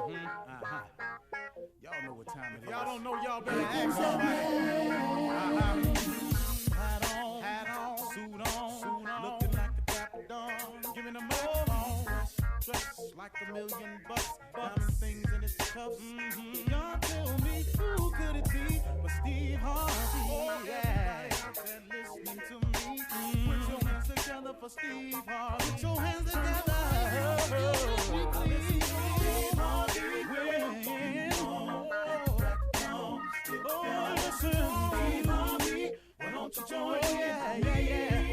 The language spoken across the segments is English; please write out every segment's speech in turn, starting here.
Y'all know what time it is. Y'all don't know, y'all better ask somebody. Hat on, suit on, looking like a dapper dawn, giving them all dressed like $1 million bucks, diamond things in its cuffs. Y'all tell me who could it be but Steve Harvey? Yeah, listening to me. Put your hands together for Steve Harvey. Put your hands together. Listen to Steve Harvey. Listen to Steve Harvey. Why don't you join in? Yeah.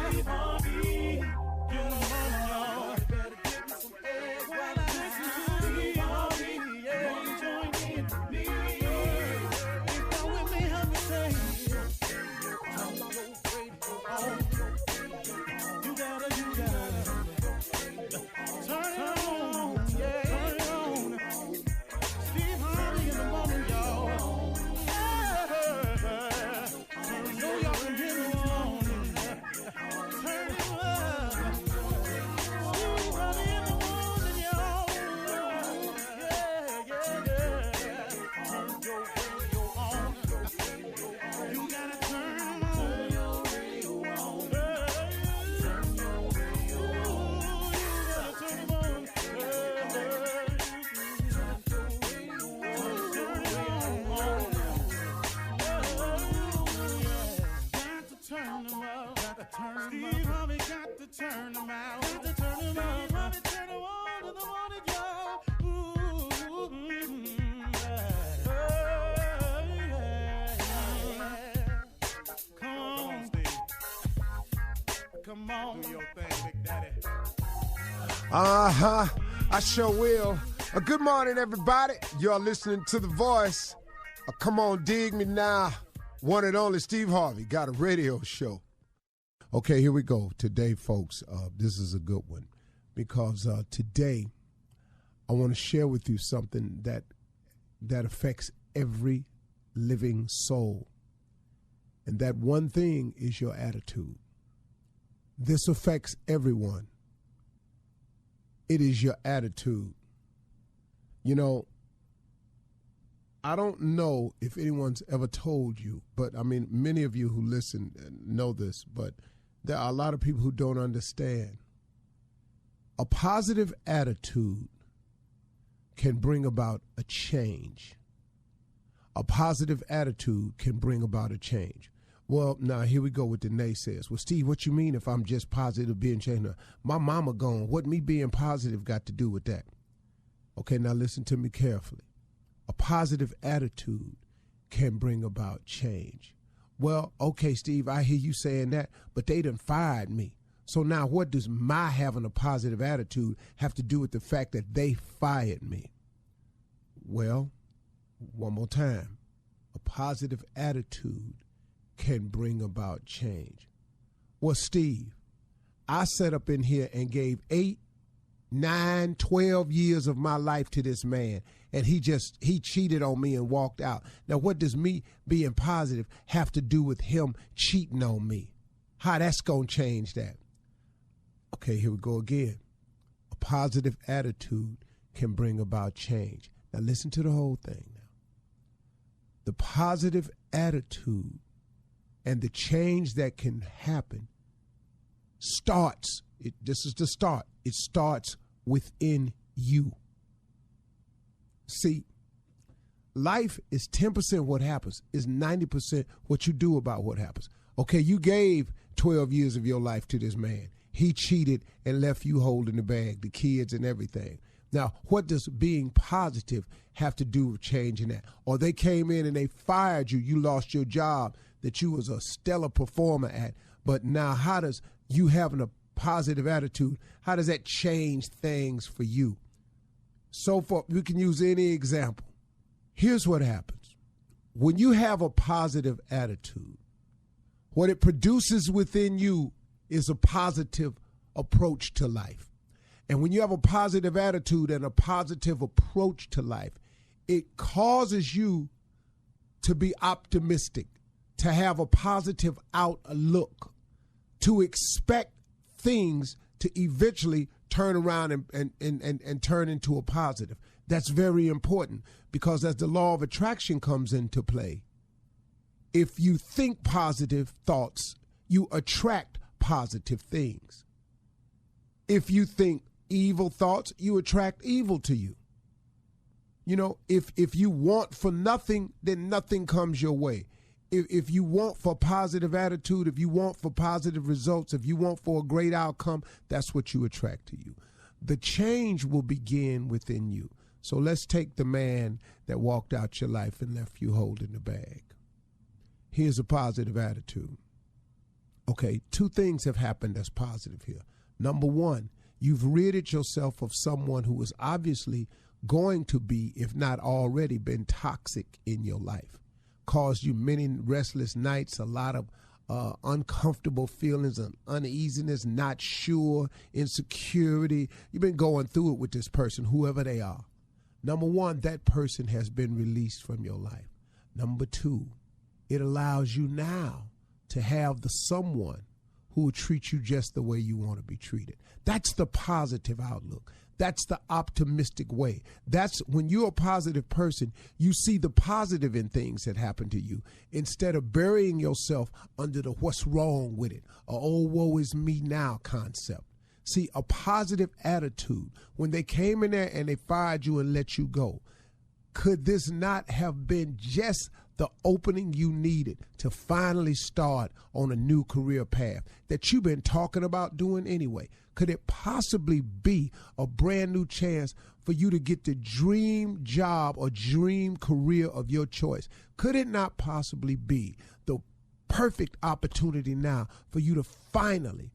Steve Harvey. Get on, y'all. Better give me some eggs while I listen to Steve Harvey. Yeah, join in with me. Come with me, help me say. Turn your radio on. You gotta. Turn it on. Yeah, turn it on. Steve Harvey in the morning, y'all. I know y'all can hear me on. Turn it up. Steve Harvey in the morning, y'all. Yeah. Turn your radio on. You gotta turn your radio on. Turn your radio on. You gotta turn it on. Turn them out. Steve Harvey got to turn them out. Got to turn them out. Steve Harvey turn them on in the morning, y'all. Come on, Steve. Come on. Do your thing, Big Daddy. I sure will. Good morning, everybody. You're listening to The Voice. Come on, dig me now. One and only Steve Harvey got a radio show. Okay, here we go. Today, folks, this is a good one because today I want to share with you something that affects every living soul. And that one thing is your attitude. This affects everyone. It is your attitude. You know, I don't know if anyone's ever told you, but I mean, many of you who listen know this, but there are a lot of people who don't understand. A positive attitude can bring about a change. A positive attitude can bring about a change. Well, now here we go with the naysayers. Well, Steve, what you mean if I'm just positive being changed? My mama gone. What me being positive got to do with that? Okay, now listen to me carefully. A positive attitude can bring about change. Well, okay, Steve, I hear you saying that, but they done fired me. So now what does my having a positive attitude have to do with the fact that they fired me? Well, one more time. A positive attitude can bring about change. Well, Steve, I sat up in here and gave 8, 9, 12 years of my life to this man, and he cheated on me and walked out. Now, what does me being positive have to do with him cheating on me? How that's going to change that? Okay, here we go again. A positive attitude can bring about change. Now, listen to the whole thing now. The positive attitude and the change that can happen this is the start. It starts within you. See, life is 10% what happens, is 90% what you do about what happens. Okay, you gave 12 years of your life to this man. He cheated and left you holding the bag, the kids and everything. Now, what does being positive have to do with changing that? Or they came in and they fired you. You lost your job that you was a stellar performer at. But now how does you having a positive attitude, how does that change things for you? So far, we can use any example. Here's what happens. When you have a positive attitude, what it produces within you is a positive approach to life. And when you have a positive attitude and a positive approach to life, it causes you to be optimistic, to have a positive outlook, to expect things to eventually turn around and turn into a positive. That's very important because as the law of attraction comes into play, if you think positive thoughts, you attract positive things. If you think evil thoughts, you attract evil to you. You know, if you want for nothing, then nothing comes your way. If you want for positive attitude, if you want for positive results, if you want for a great outcome, that's what you attract to you. The change will begin within you. So let's take the man that walked out your life and left you holding the bag. Here's a positive attitude. Okay, two things have happened that's positive here. Number one, you've ridded yourself of someone who is obviously going to be, if not already, been toxic in your life. Caused you many restless nights, a lot of uncomfortable feelings and uneasiness, not sure, insecurity. You've been going through it with this person, whoever they are. Number one, that person has been released from your life. Number two, it allows you now to have the someone who will treat you just the way you want to be treated. That's the positive outlook. That's the optimistic way. That's when you're a positive person, you see the positive in things that happen to you instead of burying yourself under the what's wrong with it, or oh, woe is me now concept. See, a positive attitude, when they came in there and they fired you and let you go, could this not have been just the opening you needed to finally start on a new career path that you've been talking about doing anyway? Could it possibly be a brand new chance for you to get the dream job or dream career of your choice? Could it not possibly be the perfect opportunity now for you to finally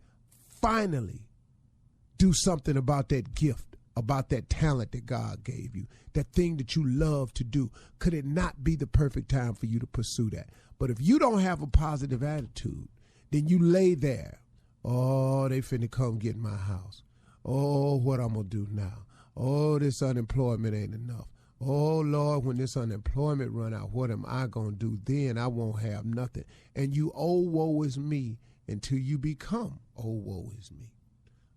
do something about that gift, about that talent that God gave you, that thing that you love to do? Could it not be the perfect time for you to pursue that? But if you don't have a positive attitude, then you lay there. Oh, they finna come get my house. Oh, what I'm gonna do now? Oh, this unemployment ain't enough. Oh, Lord, when this unemployment run out, what am I gonna do then? I won't have nothing. And you, oh, woe is me, until you become, oh, woe is me.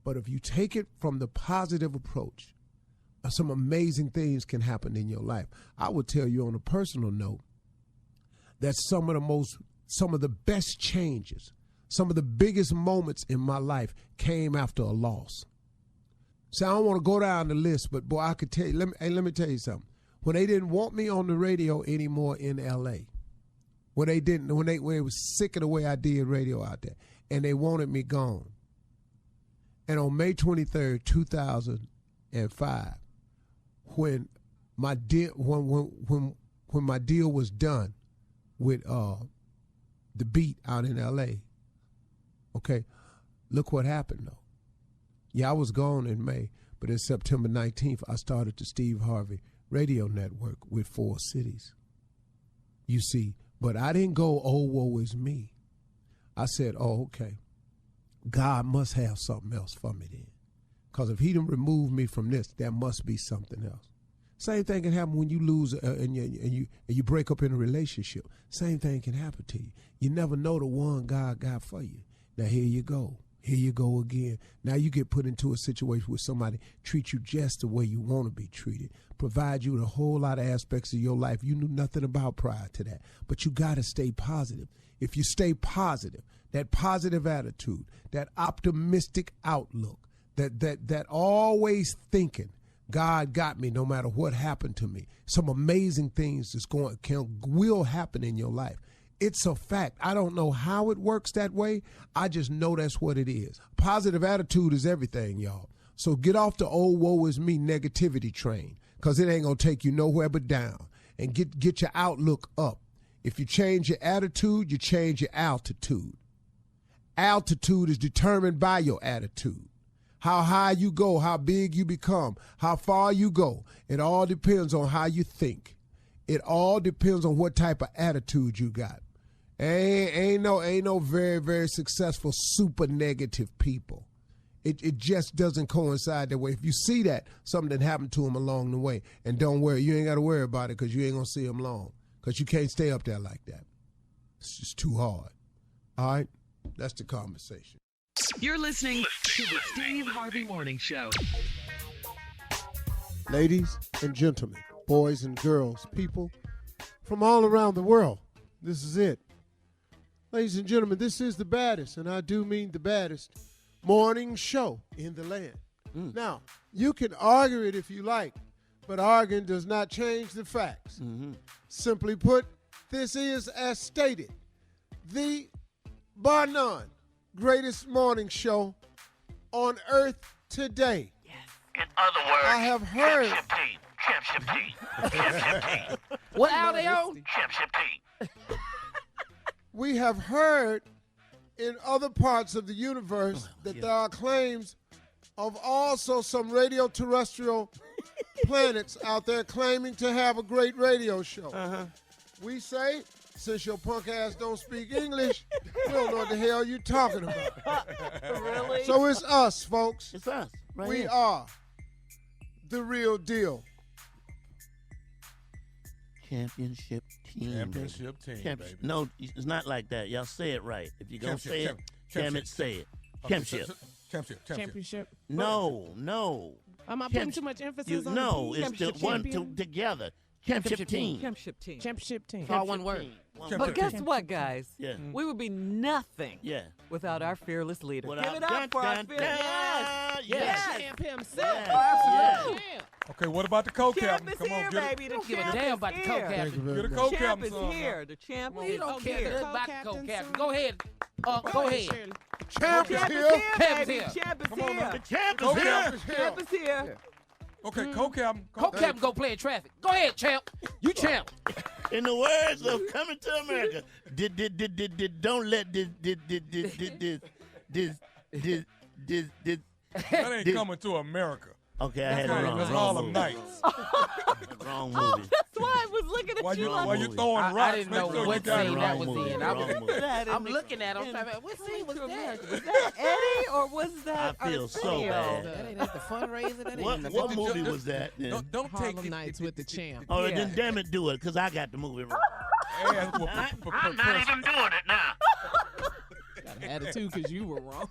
But if you take it from the positive approach, some amazing things can happen in your life. I would tell you on a personal note that some of the best changes, some of the biggest moments in my life came after a loss. So I don't want to go down the list, but boy, I could tell you, let me tell you something. When they didn't want me on the radio anymore in LA, when they was sick of the way I did radio out there, and they wanted me gone. And on May 23rd, 2005, when my deal was done with the Beat out in LA, okay, look what happened though. Yeah, I was gone in May, but in September 19th, I started the Steve Harvey Radio Network with 4 cities. You see, but I didn't go, oh, woe is me. I said, oh, okay, God must have something else for me then. Because if he didn't remove me from this, there must be something else. Same thing can happen when you lose and you break up in a relationship. Same thing can happen to you. You never know the one God got for you. Now here you go. Here you go again. Now you get put into a situation where somebody treats you just the way you want to be treated, provide you with a whole lot of aspects of your life you knew nothing about prior to that. But you got to stay positive. If you stay positive, that positive attitude, that optimistic outlook, that always thinking, God got me no matter what happened to me. Some amazing things will happen in your life. It's a fact. I don't know how it works that way. I just know that's what it is. Positive attitude is everything, y'all. So get off the old woe is me negativity train, because it ain't going to take you nowhere but down. And get your outlook up. If you change your attitude, you change your altitude. Altitude is determined by your attitude. How high you go, how big you become, how far you go. It all depends on how you think. It all depends on what type of attitude you got. Ain't no very, very successful super negative people. It just doesn't coincide that way. If you see that, something happened to them along the way, and don't worry, you ain't got to worry about it because you ain't going to see them long, because you can't stay up there like that. It's just too hard. All right? That's the conversation. You're listening to the Steve Harvey Morning Show. Ladies and gentlemen, boys and girls, people from all around the world, this is it. Ladies and gentlemen, this is the baddest, and I do mean the baddest, morning show in the land. Now, you can argue it if you like, but arguing does not change the facts. Simply put, this is, as stated, the bar none greatest morning show on earth today. In other words, I have heard. Championship team. What out they on? Championship team. We have heard in other parts of the universe that there are claims of also some radio terrestrial planets out there claiming to have a great radio show. We say, since your punk ass don't speak English, we don't know what the hell you talking about. Really? So it's us, folks. It's us. Right We here. are the real deal. Championship team. Championship team, Championship. baby. No, it's not like that. Y'all say it right. If you're going to say it, Championship. damn it, say it. Championship. Championship. No. Am I putting too much emphasis on No, the it's the one together. Championship team. Championship team. Championship team. All one word. But guess what, guys? Yeah. We would be nothing Yeah. without our fearless leader. Without- Give it up for our fearless Yes. Yes. Champ himself. Absolutely. Okay, what about the co-captain? Champ is Come on, here, get baby. The Don't give a champ damn is about the here. co-captain. Thank you it. Get very a much. Champ co-captain is song. here. The champ Well, is you don't care here. nothing about the Co-captain co-captain. song. Go ahead. Go ahead. Champ Shirley. is Champ is here. here, Champ is baby. here. Champ is Come on, here. man. The champ is Co-captain. here. is here. Champ is here. Okay, co-captain. Co-captain go play in traffic. Go ahead, champ. You champ. In the words of Coming to America, don't let this. That ain't coming to America. Okay, I had it wrong. That's Wrong Harlem movie. Nights. Wrong Oh, movie. that's why I was looking at While you. you like, throwing I rocks, didn't make know sure you what got it scene right. that was movie. in. Wrong movie. I'm looking at him. What scene was that? Was that Eddie or was that I feel so Arsenio? bad. That ain't at the fundraiser. That ain't What in the movie was that then? Don't take Harlem Nights with the champ. Oh, Yeah. then damn it, do it, because I got the movie wrong. I'm not even doing it now. Got an attitude because you were wrong.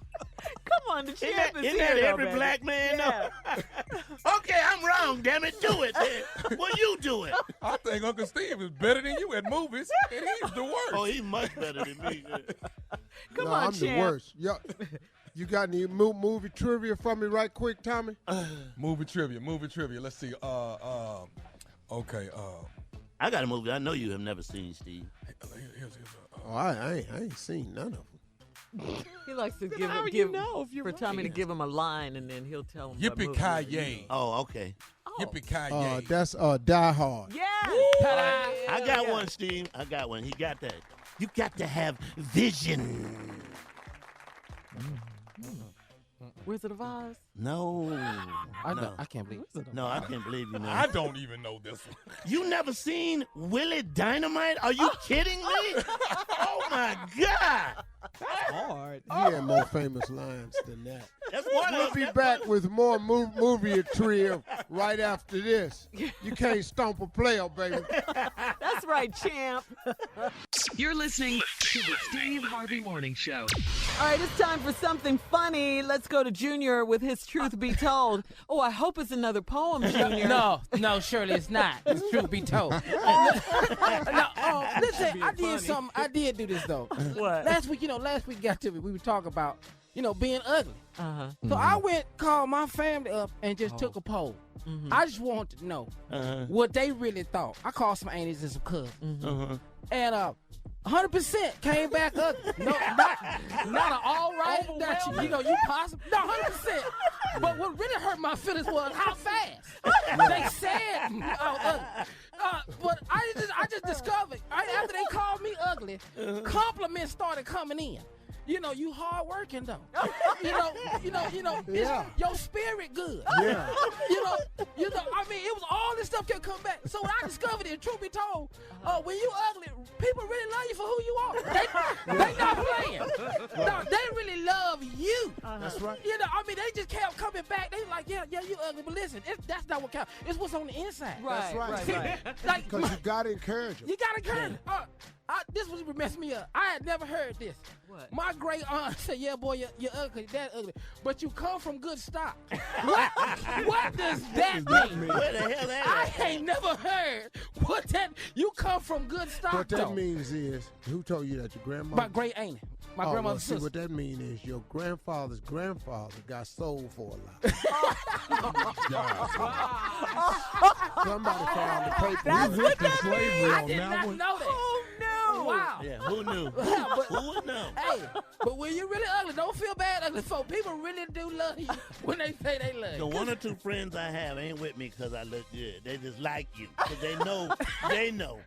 Come on, the champ is Isn't here. that though, every baby. black man Yeah. know? Okay, I'm wrong, damn it, do it then. Well, you do it. I think Uncle Steve is better than you at movies, and he's the worst. Oh, he's much better than me. Come No, on, I'm the champ. worst. Yo, you got any movie trivia for me right quick, Tommy? Movie trivia. Let's see. Okay. I got a movie I know you have never seen, Steve. Here's Oh, I ain't seen none of them. He likes to how give you know if you're for Tommy to right? give him a line and then he'll tell him. what movie it is. Yippee-ki-yay. Oh, okay. Yippee-ki-yay. That's Die Hard. Yes. Ta-da. I got one, Steve. I got one. He got that. You got to have vision. Wizard of Oz. No. No. I can't believe it. No, I can't believe you, man. I don't even know this one. You never seen Willie Dynamite? Are you kidding me? Oh my God! Hard. He had more famous lines than that. That's one We'll of be them. back with more movie trivia right after this. You can't stomp a player, baby. That's right, champ. You're listening to the Steve Harvey Morning Show. All right, it's time for something funny. Let's go to Junior with his Truth Be Told. Oh, I hope it's another poem, Junior. No, Shirley, it's not. It's truth be told. Listen, I did something. I did do this though. What? Last week got to me. We were talking about, being ugly. Uh-huh. So I called my family up and just took a poll. I just wanted to know what they really thought. I called some aunties and some cousins. And 100% came back ugly. No, not an all right. That you possible. No, 100%. But what really hurt my feelings was how fast they said I was ugly. But I just discovered after they called me ugly, compliments started coming in. You hard working though. Yeah. Your spirit good. Yeah. It was all this stuff kept coming back. So what I discovered is, truth be told, when you ugly, people really love you for who you are. They not playing. No, they really love you. That's right. They just kept coming back. They like, yeah, you ugly, but listen, that's not what counts. It's what's on the inside. Right, right. right. Like, Because you got to encourage them. you gotta encourage. This was what messed me up. I had never heard this. What? My great aunt said, "Yeah, boy, you're ugly, that ugly, but you come from good stock." What does that mean? Where the hell that I ain't never heard what that. You come from good stock. What that though. means is, who told you that? Your grandma? My great aunt, my well, grandmother's see, sister. what that means is your grandfather's grandfather got sold for a lot. Somebody found the paper. That's what that slavery I on did that not one. know that. Oh, no. Wow. Yeah, who knew? Yeah, but- Who would know? Hey, but when you're really ugly, don't feel bad ugly folk. People really do love you when they say they love The you. one or two friends I have ain't with me because I look good. They just like you because they know. They know.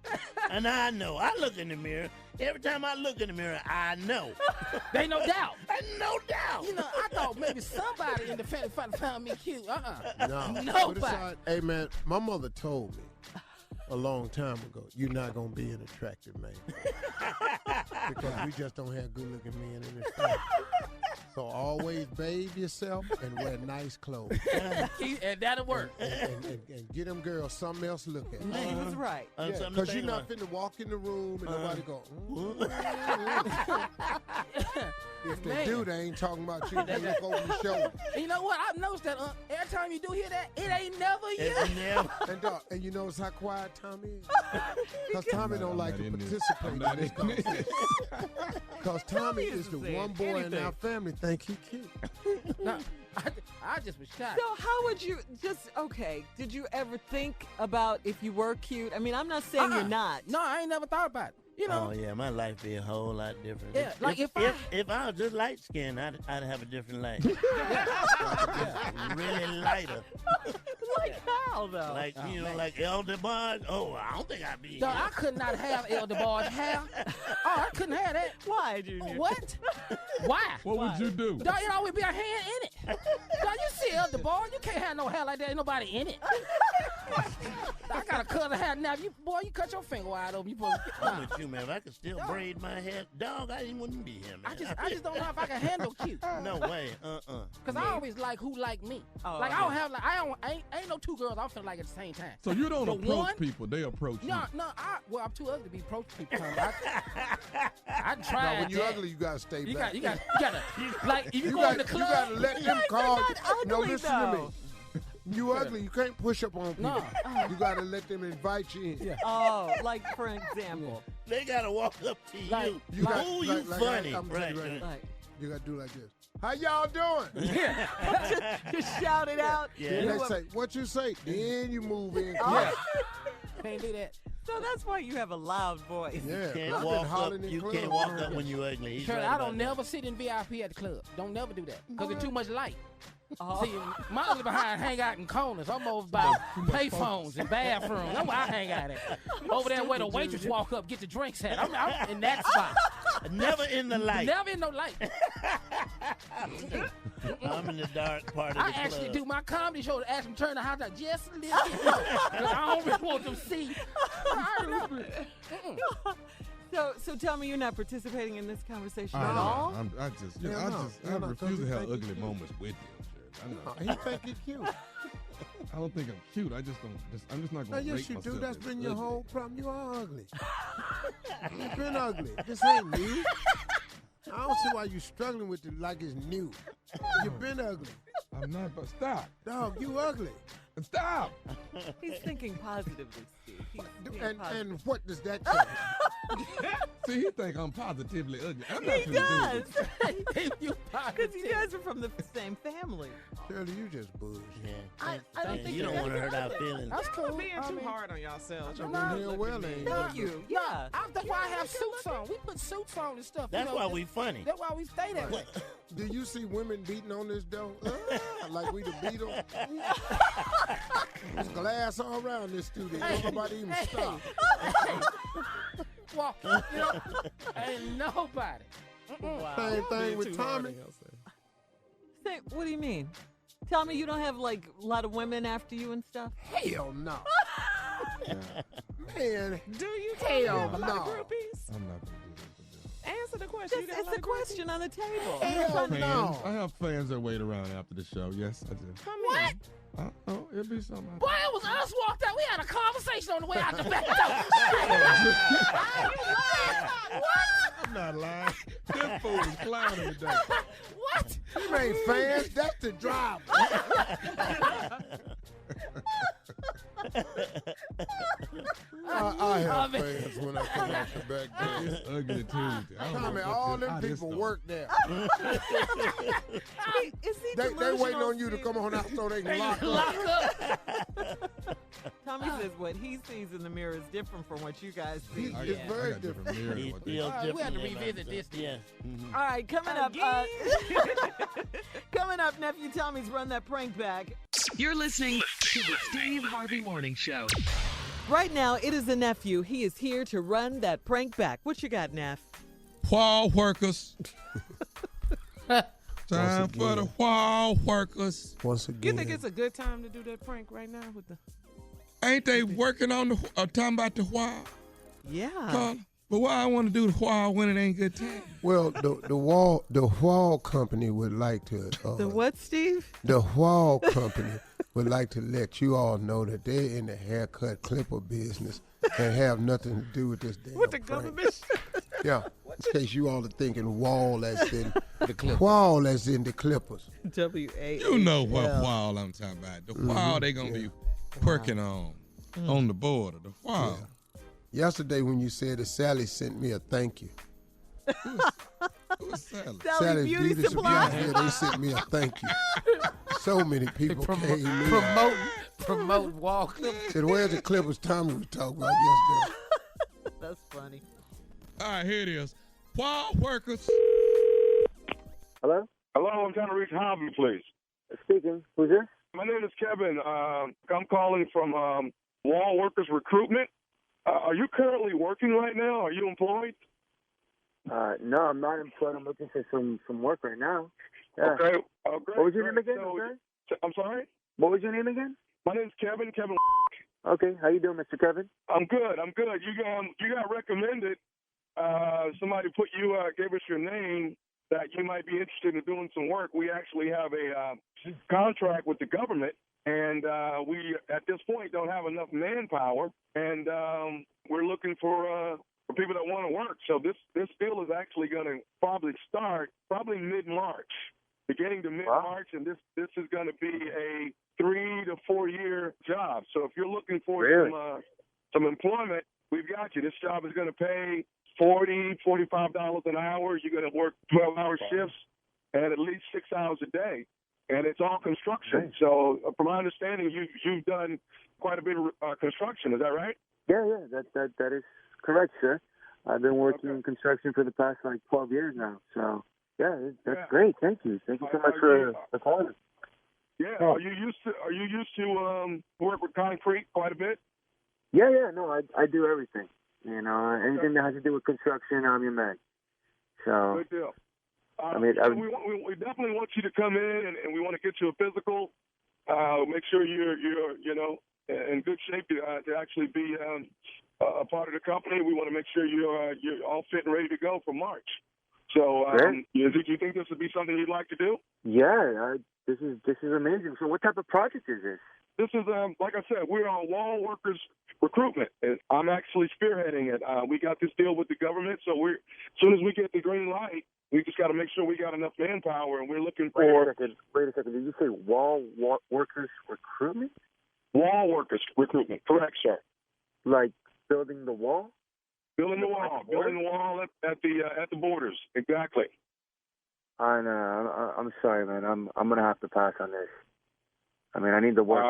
And I know. I look in the mirror. Every time I look in the mirror, I know. They no doubt. No doubt. You know, I thought maybe somebody in the family found me cute. No. Nobody. But it's all right. Hey, man, my mother told me a long time ago, you're not going to be an attractive man. Because we just don't have good-looking men in this family. So always bathe yourself and wear nice clothes. And that'll work. And get them girls something else to look at. He was right. Because you're not finna walk in the room and nobody go, If they Man. do, they ain't talking about you. They look over your shoulder. You know what? I've noticed that every time you do hear that, it ain't never you. It's never. And you notice how quiet Tommy is? Because Tommy don't like to not in this. participate in I'm this not in this. conversation. Because Tommy is the isn't saying one boy in anything. our family think he cute. No, I just was shocked. So how would you did you ever think about if you were cute? I mean, I'm not saying you're not. No, I ain't never thought about it. You know, Oh yeah, my life be a whole lot different. Yeah, like if if I was just light skinned, I'd have a different life. Really lighter, Like how though? like you know, like Elder Bard. Oh, I don't think I'd be. no, I could not have Elder Barge hair. Oh, I couldn't have that. Why, Junior? What? Why? What would you do? Dog, it always be a hand in it. Dog, you see Elder Barge, you can't have no hair like that. Ain't nobody in it. I got a cousin hat now. You cut your finger wide open. You put. I'm with you, man. If I could still braid my hair, dog, I wouldn't be here, man. I just don't know if I can handle cute. No way. Cause I always like who like me. Oh, like I don't have like ain't no two girls I feel like at the same time. So you don't The approach one- people; they approach you. No, I'm too ugly to be approaching people. I Now, tried. when you're that. ugly, you got to stay You back. gotta like if you go in the club. You got to let them Guys call. are not No, ugly, listen to though. me. You ugly. You can't push up on people. No. You got to let them invite you in. Yeah. Oh, like for example. They gotta walk up to Like- you. You got- Ooh, like- you like funny, I'm telling right? you right now. Like You got to do like this. How y'all doing? just shout it out. Yeah. Then You they know say, what you say? Then you move in. Yeah. Can't do that. So that's why you have a loud voice. Yeah. Can't I've been walk up. hollering in You clubs. can't walk up when you ugly. He's Shirley, right I about don't that. never sit in VIP at the club. Don't never do that. Because there's too much light. Oh. See, my ugly behind hang out in corners. I'm over by payphones and bathrooms. That's where I hang out at. Over there where the waitress walk up, get the drinks at. I'm in that spot. Never in the light. Never in no light. I'm in the dark part of the I club. actually do my comedy show to ask them to turn the house out just a little bit more. 'Cause I don't really want them to see. So tell me you're not participating in this conversation I at know. all? I refuse to have ugly moments with you. Shirley. He think he cute. I don't think I'm cute. I'm just not Now, going to yes, rate you myself do. That's as been your ugly. whole problem. You are ugly. You've been ugly. This ain't new. I don't see why you struggling with it like it's new. You've been ugly. I'm not, but stop. Dog, you ugly. Stop. He's thinking positively, Steve. He's being And positive. what does that tell you? See, he think I'm positively ugly. I'm not He finna does. do this. You Because you guys are from the same family. Shirley, you just bullshit. Yeah. I don't think You don't want to hurt our feelings. That's cool. Being I too mean, hard on yourselves. I You're know not hell looking well good. ain't Thank you. Yeah. That's why I have suits on. We put suits on and stuff. That's you know, why we funny. That's why we stay that way. Do you see women beating on this door? Like we the Beatles? There's glass all around this studio. Nobody even stop. Walk, you know, ain't nobody. Same thing with Being too hard Tommy. on yourself. Say, what do you mean? Tell me you don't have like a lot of women after you and stuff? Hell no. Man, Do you Hell have a lot of no. groupies? I'm not going to do this. Answer answer the question. You got It's a question on the table. Hell fans. no. I have fans that wait around after the show. Yes, I do. What? Oh, it'll be something. Boy, it was us walked out. We had a conversation on the way out the back door. What? I'm not lying. This fool is clowning today. What? You ain't fans. That's the driver. I have fans when I come out the back door. It's ugly Tuesday. I don't Tommy, know all what them how this people started. work there. Is he They delusional, waiting on you to Steve? come on out so they can lock up. Lock up. Tommy says what he sees in the mirror is different from what you guys see. I It's got, very I got different mirrors. He than what they feels All right, we different had to than revisit us. this. Yes. All right, coming up. Coming up, Nephew Tommy's Run That Prank Back. You're listening to the Steve Harvey Morning Show. Right now, it is the nephew. He is here to run that prank back. What you got, Neff? Wall workers. Time Once for the again. wall workers. Once You again. think it's a good time to do that prank right now with the? Ain't they working on the talking about the wall? Yeah. Carla? But why I want to do the wall when it ain't good time? Well, the wall company would like to. The what, Steve? The wall company would like to let you all know that they're in the haircut clipper business and have nothing to do with this damn With the prank. government? Yeah, in case you all are thinking wall as in the clippers. Wall as in the clippers. W-A. You know what wall I'm talking about. The wall they gonna be working on the border. The wall. Yeah. Yesterday when you said that Sally sent me a thank you. Who's Sally? Sally Beauty Supply. Yeah, they sent me a thank you. So many people came in. Promote wall clip. Said, where's the clippers Tommy was talking about yesterday? That's funny. All right, here it is. Wall workers. Hello? Hello, I'm trying to reach Harvey, please. Speaking. Who's this? My name is Kevin. I'm calling from Wall Workers Recruitment. Are you currently working right now? Are you employed? No, I'm not employed. I'm looking for some work right now. Yeah. Okay. Great, What was your name great. again? So, I'm sorry? What was your name again? My name's Kevin. Okay. How you doing, Mr. Kevin? I'm good. You got recommended. Somebody gave us your name that you might be interested in doing some work. We actually have a contract with the government, and we at this point don't have enough manpower, and we're looking for people that want to work. So this deal is actually going to probably start mid-March, beginning to mid-March, and this is going to be a 3 to 4 year job. So if you're looking for some employment, we've got you. This job is going to pay $45 an hour. You're going to work 12-hour shifts and at least 6 hours a day, and it's all construction. So from my understanding, you've done quite a bit of construction. Is that right? Yeah, that is correct, sir. I've been working in construction for the past 12 years now. So yeah, that's great. Thank you so much for calling. Yeah. Are you used to work with concrete quite a bit? Yeah. No, I do everything. You know, anything that has to do with construction, I'm your man. So good deal. we definitely want you to come in, and we want to get you a physical. Make sure you're in good shape to actually be a part of the company. We want to make sure you're all fit and ready to go for March. So, do you think this would be something you'd like to do? Yeah, this is amazing. So, what type of project is this? This is, like I said, we're on Wall Workers Recruitment. And I'm actually spearheading it. We got this deal with the government, so as soon as we get the green light, we just got to make sure we got enough manpower, and we're looking for... Wait a second. Did you say Wall Workers Recruitment? Wall Workers Recruitment. Correct, sir. Like building the wall? Building the wall at the borders. Exactly. I'm sorry, man. I'm gonna have to pass on this. I mean, I need the work.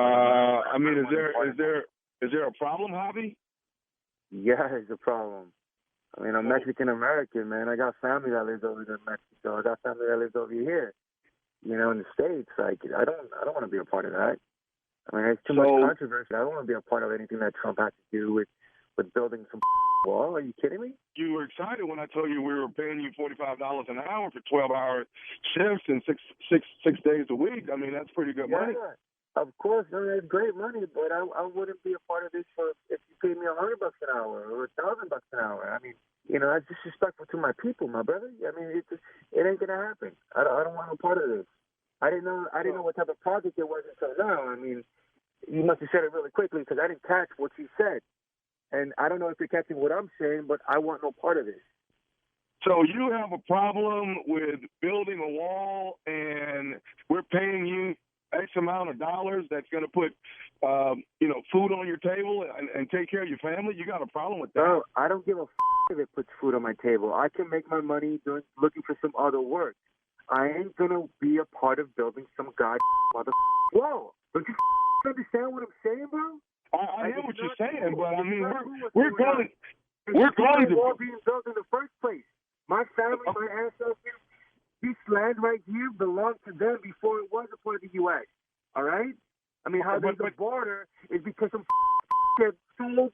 Is there a problem, Javi? Yeah, it's a problem. I mean, I'm Mexican American, man. I got family that lives over there in Mexico. I got family that lives over here. You know, in the States. Like, I don't want to be a part of that. I mean, it's too much controversy. I don't want to be a part of anything that Trump has to do with building some wall. Are you kidding me? You were excited when I told you we were paying you $45 an hour for 12-hour shifts and six days a week. I mean, that's pretty good money. Of course, no, that's great money, but I wouldn't be a part of this if you paid me $100 an hour or $1,000 an hour. I mean, You know, that's disrespectful to my people, my brother. I mean, it ain't gonna happen. I don't want no part of this. I didn't know what type of project it was until now. I mean, you must have said it really quickly because I didn't catch what you said. And I don't know if you're catching what I'm saying, but I want no part of this. So you have a problem with building a wall, and we're paying you X amount of dollars that's going to put, food on your table and take care of your family? You got a problem with that? No, I don't give a if it puts food on my table. I can make my money looking for some other work. I ain't going to be a part of building some mother wall. Don't you understand what I'm saying, bro? I hear what you're saying, but I mean, we're going to wall being built in the first place. My family, my ancestors, this land right here belonged to them before it was a part of the U.S. All right? I mean, how there's a border is because some have sold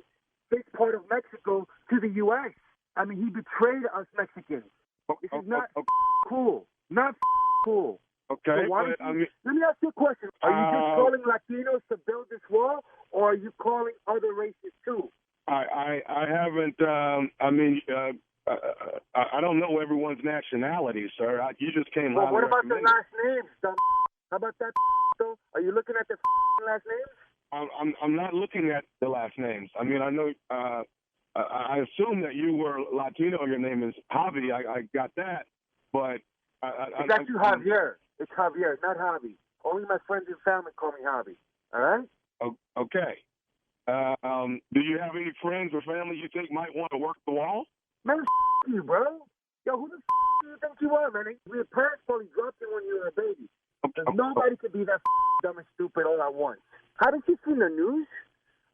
this part of Mexico to the U.S. I mean, he betrayed us Mexicans. This is not cool. Not cool. Okay, so let me ask you a question. Are you just calling Latinos to build this wall, or are you calling other races too? I haven't. I don't know everyone's nationality, sir. You just came. Well, what about the last names? How about that? Though? Are you looking at the last names? I'm not looking at the last names. I mean, I know. I assume that you were Latino. Your name is Harvey. I got that, but it's actually Javier. It's Javier, not Harvey. Only my friends and family call me Harvey. All right? Okay. Do you have any friends or family you think might want to work the wall? Man, you, bro. Yo, who the do you think you are, man? Your parents probably dropped you when you were a baby. Nobody could be that dumb and stupid all at once. Haven't you seen the news?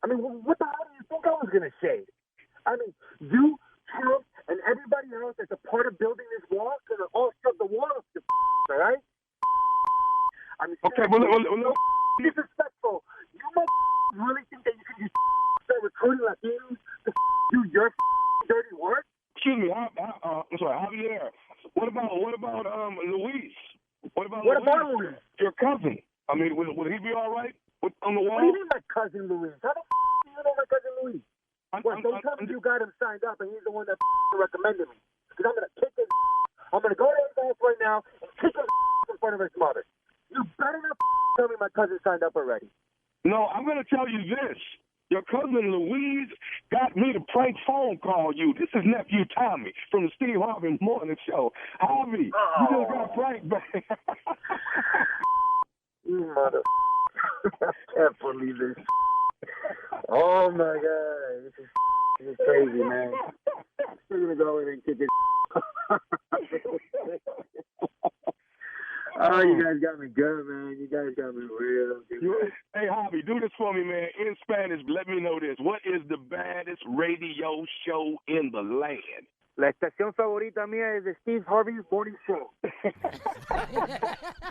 I mean, what the hell do you think I was going to say? I mean, you, Trump, and everybody else that's a part of building this wall can all shove the wall up your all right? I mean, okay, well, disrespectful. You really think that you can just start recruiting Latinos to do your dirty work? Excuse me, I'm sorry, Javier. What about Luis? What about Luis? Your cousin. I mean, would he be all right on the wall? What do you mean, my cousin Luis? How the do you know my cousin Luis? Don't tell me you got him signed up and he's the one that recommended me. Because I'm going to kick his I'm going to go to his house right now and kick his in front of his mother. You better not tell me my cousin signed up already. No, I'm going to tell you this. Your cousin Louise got me to prank phone call you. This is nephew Tommy from the Steve Harvey Morning Show. Harvey, you just got pranked back. You mother. I can't believe this. Oh my God, this is crazy, man. We're gonna go in and kick it. Oh, you guys got me good, man. You guys got me real good. Hey, Harvey, do this for me, man. In Spanish, let me know this. What is the baddest radio show in the land? La estación favorita mía es the Steve Harvey Morning Show.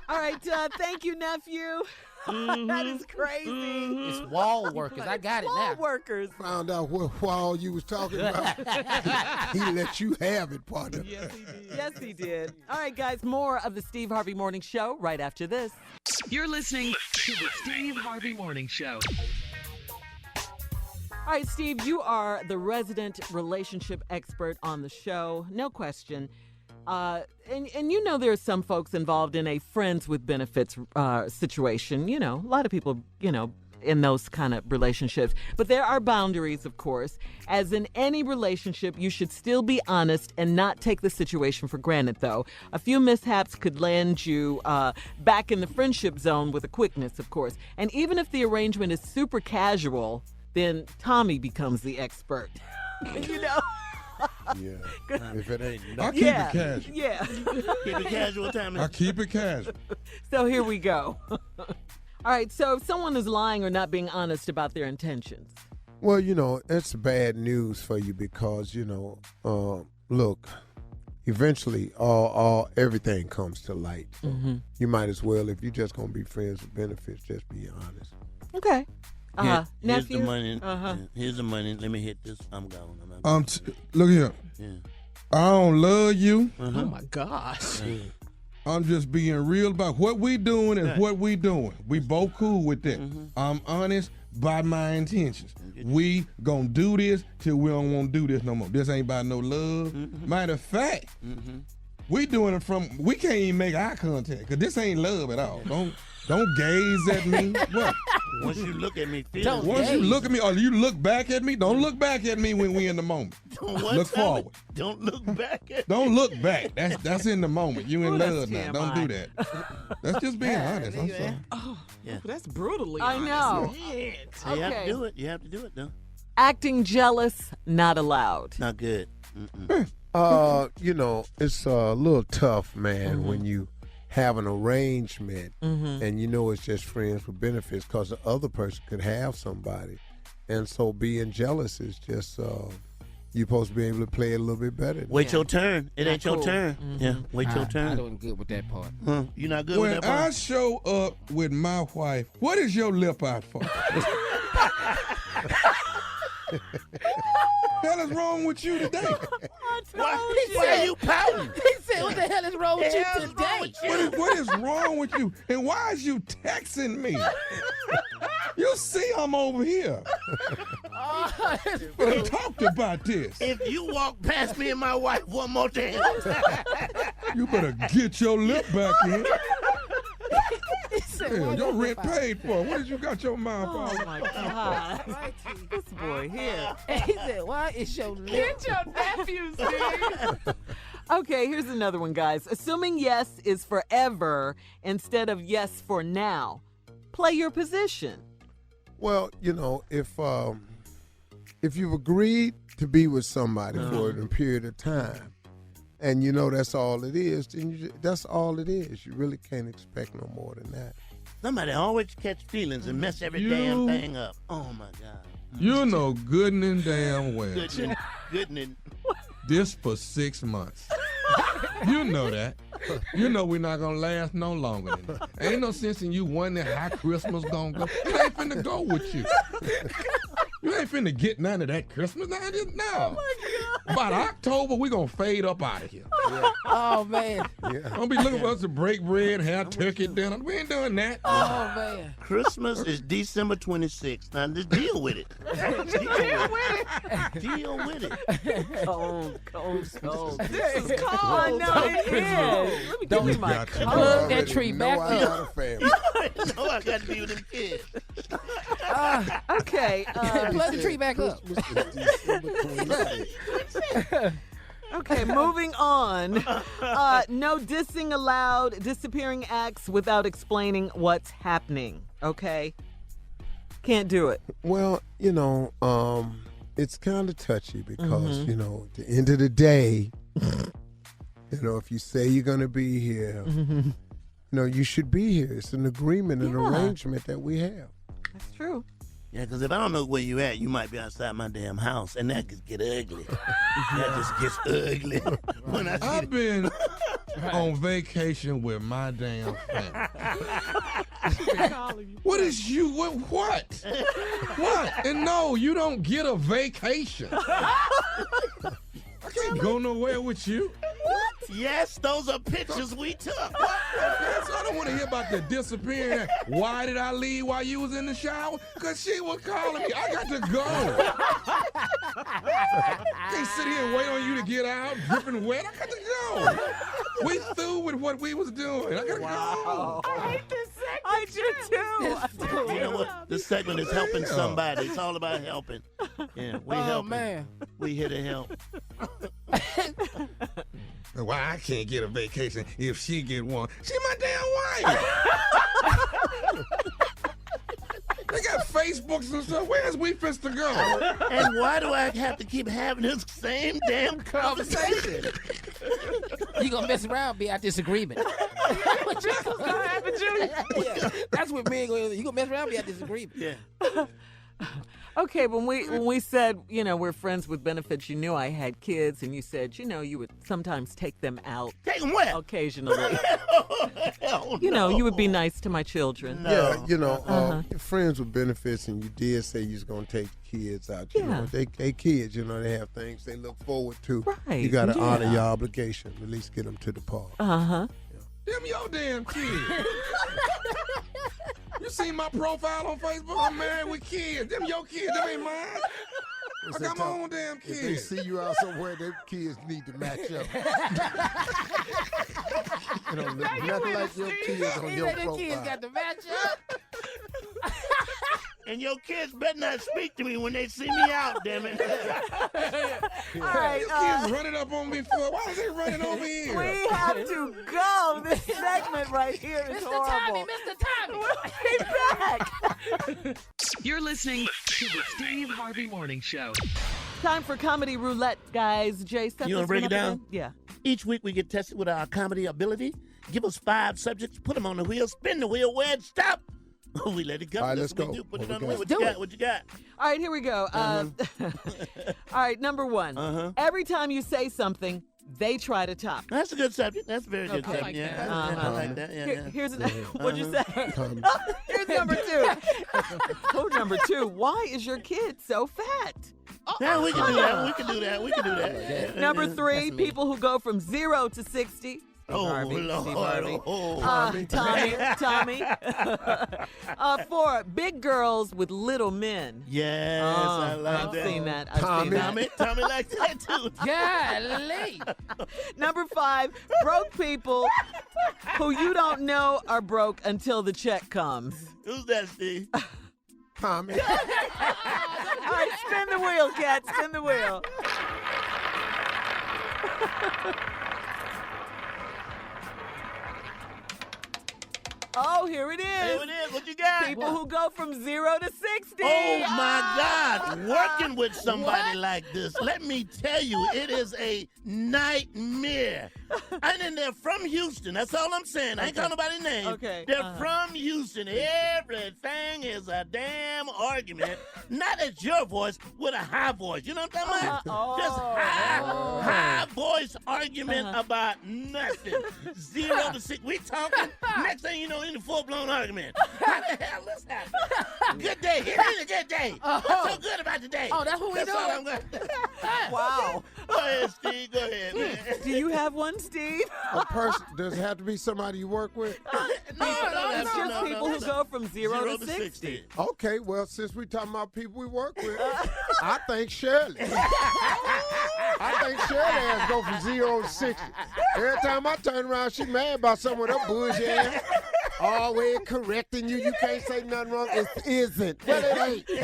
All right, thank you, nephew. That is crazy. It's wall workers. I got it now. Wall workers. Found out what wall you was talking about. He let you have it, partner. Yes, he did. Yes, he did. All right, guys, more of the Steve Harvey Morning Show right after this. You're listening to the Steve Harvey Morning Show. All right, Steve, you are the resident relationship expert on the show, no question. And you know there are some folks involved in a friends with benefits situation. You know, a lot of people, in those kind of relationships. But there are boundaries, of course. As in any relationship, you should still be honest and not take the situation for granted, though. A few mishaps could land you back in the friendship zone with a quickness, of course. And even if the arrangement is super casual, then Tommy becomes the expert. Yeah. If it ain't I keep it casual. Yeah. Keep it casual, Tommy. I keep it casual. So here we go. All right, so if someone is lying or not being honest about their intentions. Well, it's bad news for you because, look, eventually everything comes to light. So you might as well, if you're just going to be friends with benefits, just be honest. Okay. Here's the money. Here's the money. Let me hit this. I'm gone. Look here. Yeah. I don't love you. Oh my gosh. I'm just being real about what we doing and what we doing. We both cool with that. I'm honest by my intentions. We gonna do this till we don't want to do this no more. This ain't about no love. Matter of fact, we doing it from, we can't even make eye contact because this ain't love at all. Don't gaze at me. What? Once you look at me, Once you look at me or you look back at me, don't look back at me when we in the moment. Look forward. Don't look back at me. Don't look back. That's in the moment. You in love now. Don't do that. That's just being honest. I'm sorry. Yeah. That's brutally honest. I know. You have to do it. You have to do it, though. Acting jealous, not allowed. Not good. You know, it's a little tough, man, when you have an arrangement and you know it's just friends with benefits because the other person could have somebody. And so being jealous is just, you're supposed to be able to play it a little bit better. Wait your turn. It ain't your turn. Yeah, wait your turn. I wasn't good with that part. You not good When with that part? I show up with my wife, what is your lip out for? What the hell is wrong with you today? Why are you pouting? He said, what the hell is wrong with you today? What is wrong with you? And why is you texting me? You see I'm over here. We talked about this. If you walk past me and my wife one more time. You better get your lip back in. He said, Hell, your rent paid for. What did you got your mouth on? Oh, my God. This boy here. He said, why is your lip? Get your nephew, Steve. Okay, here's another one, guys. Assuming yes is forever instead of yes for now. Play your position. Well, you know, if you've agreed to be with somebody for a period of time, and you know that's all it is, then that's all it is. You really can't expect no more than that. Somebody always catch feelings and mess every damn thing up. Oh, my God. You know good and damn well. Good and This for 6 months. You know that. You know we're not going to last no longer than that. Ain't no sense in you wondering how Christmas going to go. It ain't finna go with you. You ain't finna get none of that Christmas. No. Oh, my God. About October, we going to fade up out of here. Yeah. Oh, man. Yeah. Don't be looking for us to break bread, have turkey dinner. We ain't doing that. Oh, man. Christmas is December 26th. Now, just deal with it. Deal with it. Cold. This is cold. I know it is. Let me give you my Plug that tree back up. No, I got to be with them kids. Okay. Plug the tree back up. Okay, moving on. No dissing allowed, disappearing acts without explaining what's happening. Okay? Can't do it. Well, you know, it's kind of touchy because, you know, at the end of the day, you know, if you say you're going to be here, you know, you should be here. It's an agreement, an arrangement that we have. That's true. Yeah, because if I don't know where you at, you might be outside my damn house, and that could get ugly. That just gets ugly. When I've been on vacation with my damn family. What is you? What? What? And no, you don't get a vacation. I can't go nowhere with you. What? Yes, those are pictures we took. I don't want to hear about the disappearing. Why did I leave while you was in the shower? Because she was calling me. I got to go. Can't sit here and wait on you to get out, dripping wet. I got to go. We through with what we was doing. I got to go. I hate this segment. I do too. You know what? This segment is helping somebody. It's all about helping. Yeah, we helping. Man. We here to help. Why I can't get a vacation if she get one? She my damn wife. They got Facebooks and stuff. Where's we fist to go? And why do I have to keep having this same damn conversation? You gonna mess around and be out disagreement. What's gonna happen, Junior? Yeah, that's what me and you gonna mess around and be out disagreement. Yeah. Okay, when we said, you know, we're friends with benefits, you knew I had kids, and you said, you know, you would sometimes take them out. Take them where? Occasionally. Hell you know, no. you would be nice to my children. No. Yeah, you know, you're friends with benefits, and you did say you was going to take the kids out. You know, they kids, you know, they have things they look forward to. Right. You got to honor your obligation, at least get them to the park. Uh-huh. Them your damn kids. You seen my profile on Facebook? I'm married with kids. Them your kids. Them ain't mine. I got my own damn kids. If they see you out somewhere, their kids need to match up. You don't look nothing like your kids on your profile. Kids got to match up. And your kids better not speak to me when they see me out, damn it. All right, You kids running up on me for, why is they running over here? we have to go. This segment right here is horrible. Mr. Tommy, We'll be back. You're listening to the Steve Harvey Morning Show. Time for comedy roulette, guys. Jay, set You this want to break one it up down? again? Yeah. Each week we get tested with our comedy ability. Give us 5 subjects, put them on the wheel, spin the wheel, where it stop. We let it go. All right, That's let's what we go. do. Put it What on we the wheel. got? What you got? What you got? All right, here we go. All right, number one. Every time you say something, they try to top. That's a good subject. That's a very good Okay. subject. Yeah, Uh-huh. I like that. Yeah, yeah. Here's what'd you say? Here's number 2. Oh, number 2. Why is your kid so fat? Yeah, we can do that. We can do that. We can do that. Number 3, people who go from 0 to 60. Oh, Harvey, Lord. Steve Harvey. Oh, Tommy. 4, big girls with little men. yes, I like I've that. seen that. I've seen that. Tommy likes that too. Golly. Number 5, broke people who you don't know are broke until the check comes. Who's that, Steve? Tommy. All right, spin the wheel, cat. Spin the wheel. Oh, here it is. Here it is. What you got? People who go from 0 to 60. Oh, my God. Working with somebody like this, let me tell you, it is a nightmare. And they're from Houston. That's all I'm saying. I ain't calling nobody's name. Okay. They're from Houston. Everything is a damn argument. Not at your voice, with a high voice. You know what I'm talking about? Just high voice argument about nothing. 0 to 6. We talking. Next thing you know, in a full-blown argument. How the hell this happen? Good day. It ain't a good day. What's so good about today? Oh, that's what we That's all doing? I'm going Wow. Go ahead, Steve. Go ahead, man. Do you have one, Steve? A person, does it have to be somebody you work with? It's just people who go from 0 to 60. Okay, well, since we talking about people we work with, I think Shirley. I think Shirley has to go from 0 to 60. Every time I turn around, she mad about someone up bullshit ass. Always correcting you. You can't say nothing wrong. It isn't. Well, it ain't.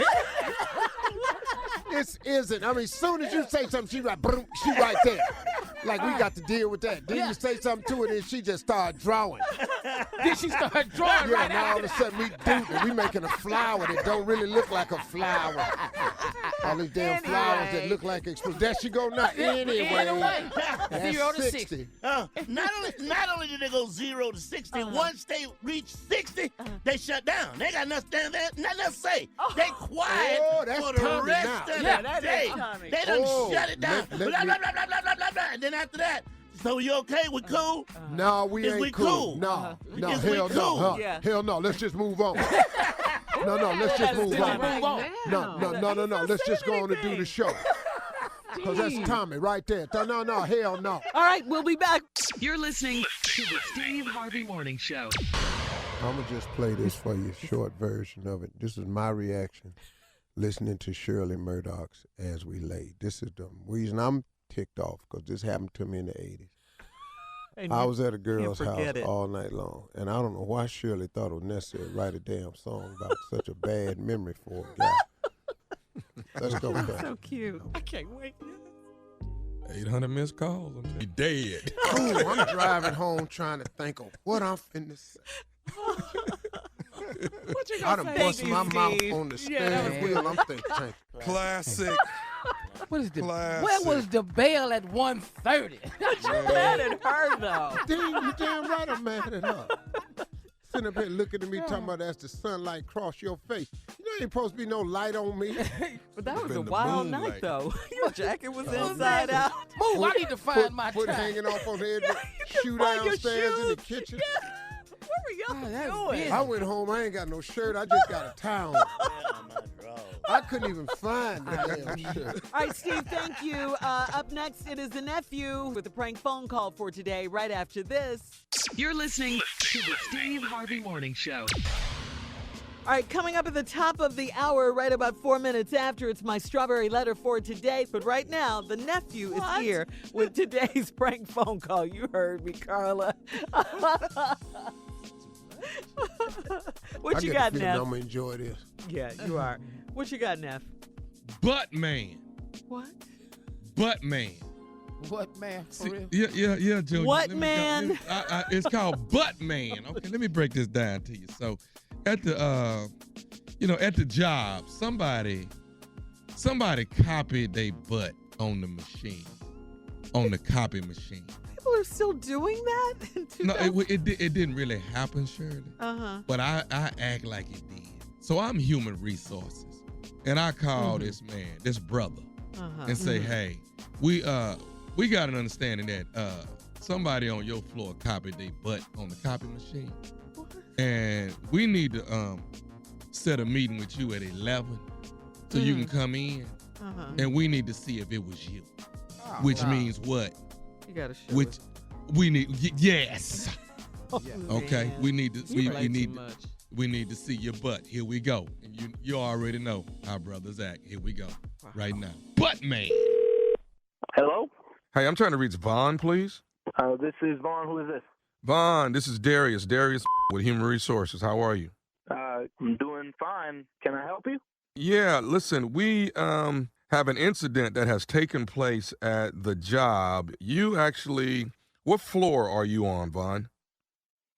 It isn't. I mean, as soon as you say something, she right, boom, she right there. Like, we got to deal with that. Then you say something to her, and she just start drawing. Then she started drawing Yeah, right now out. all of a sudden we do it. We making a flower that don't really look like a flower. All these damn flowers that look like explosions. There she go now. Anyway, that's 0 to 60. Not only did they go 0 to 60, once they reach 60, they shut down. They got nothing to say. They quiet that's for the Tommy rest now. of Yeah, the that is day. Tommy. They done Oh, shut it down. let Blah, me- blah, blah, blah, blah, blah, blah, blah. And then after that, so you okay? We cool? No, we Is ain't we cool. cool? No, no, Is we hell cool? no. Huh? Yeah. Hell no. Let's just move on. No, let's just move on. No. Let's just go on and do the show. Because that's Tommy right there. No, hell no. All right, we'll be back. You're listening to the Steve Harvey Morning Show. I'm going to just play this for you, short version of it. This is my reaction listening to Shirley Murdock's As We Lay. This is the reason I'm ticked off, because this happened to me in the 80s. And I you was at a girl's can't house forget it. all night long, and I don't know why Shirley thought it was necessary to write a damn song about such a bad memory for a guy. Let's go with that. So cute. I can't wait. 800 missed calls. I'm dead. Ooh, I'm driving home trying to think of what I'm finna say. What you I gonna done say, bust my mouth Steve? on the Yeah, that was steering wheel. I'm thinking. Classic. What is the? Classic. Where was the bell at 1:30? You're mad at her, though. You damn right I'm mad at her. Sitting up here looking at me talking about as the sunlight cross your face. You know, ain't supposed to be no light on me. But that was Been a the wild moonlight. night, though. Your jacket was inside out. Move! I need to find my Foot time. hanging off on the edge, shoe Find your downstairs in the shoes. kitchen. What were y'all that's doing? big. I went home, I ain't got no shirt, I just got a towel. I couldn't even find the damn shirt. All right, Steve, thank you. Up next, it is the nephew with the prank phone call for today, right after this. You're listening to the Steve Harvey Morning Show. All right, coming up at the top of the hour, right about 4 minutes after, it's my strawberry letter for today. But right now, the nephew is here with today's prank phone call. You heard me, Carla. What you got, Neff? I'm going to enjoy this. Yeah, you are. What you got, Neff? Butt man. What? Butt man. What, man? For real? Yeah, Joe. What man? It's called butt man. Okay, let me break this down to you. So, at the at the job, somebody copied their butt on the machine, on the copy machine. People are still doing that? No, it didn't really happen, Shirley. But I act like it did. So I'm human resources, and I call this man, this brother, and say, hey, we got an understanding that somebody on your floor copied their butt on the copy machine. And we need to set a meeting with you at 11 so you can come in, and we need to see if it was you. Which means what? You gotta show Which us. we need. Yes. Okay. Man. We need to. You play too much. We need to see your butt. Here we go. And you already know how brothers act. Here we go. Right now. Butt man. Hello? Hey, I'm trying to reach Vaughn, please. This is Vaughn. Who is this? Vaughn, this is Darius. Darius with Human Resources. How are you? I'm doing fine. Can I help you? Yeah, listen, we have an incident that has taken place at the job. You actually, what floor are you on, Vaughn?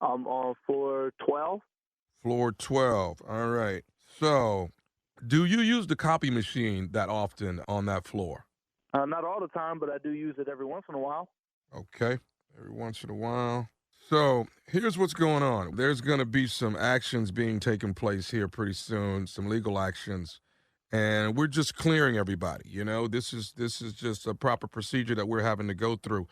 I'm on floor 12. Floor 12. All right. So, do you use the copy machine that often on that floor? Not all the time, but I do use it every once in a while. Okay. Every once in a while. So here's what's going on. There's going to be some actions being taken place here pretty soon, some legal actions, and we're just clearing everybody. You know, this is just a proper procedure that we're having to go through.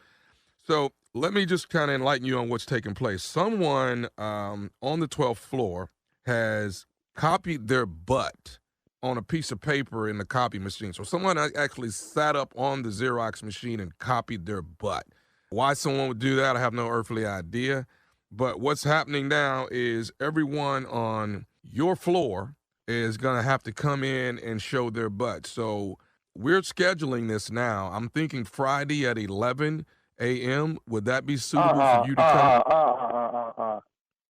So let me just kind of enlighten you on what's taking place. Someone on the 12th floor has copied their butt on a piece of paper in the copy machine. So someone actually sat up on the Xerox machine and copied their butt. Why someone would do that, I have no earthly idea. But what's happening now is everyone on your floor is going to have to come in and show their butt. So we're scheduling this now. I'm thinking Friday at 11 a.m. Would that be suitable for you to come?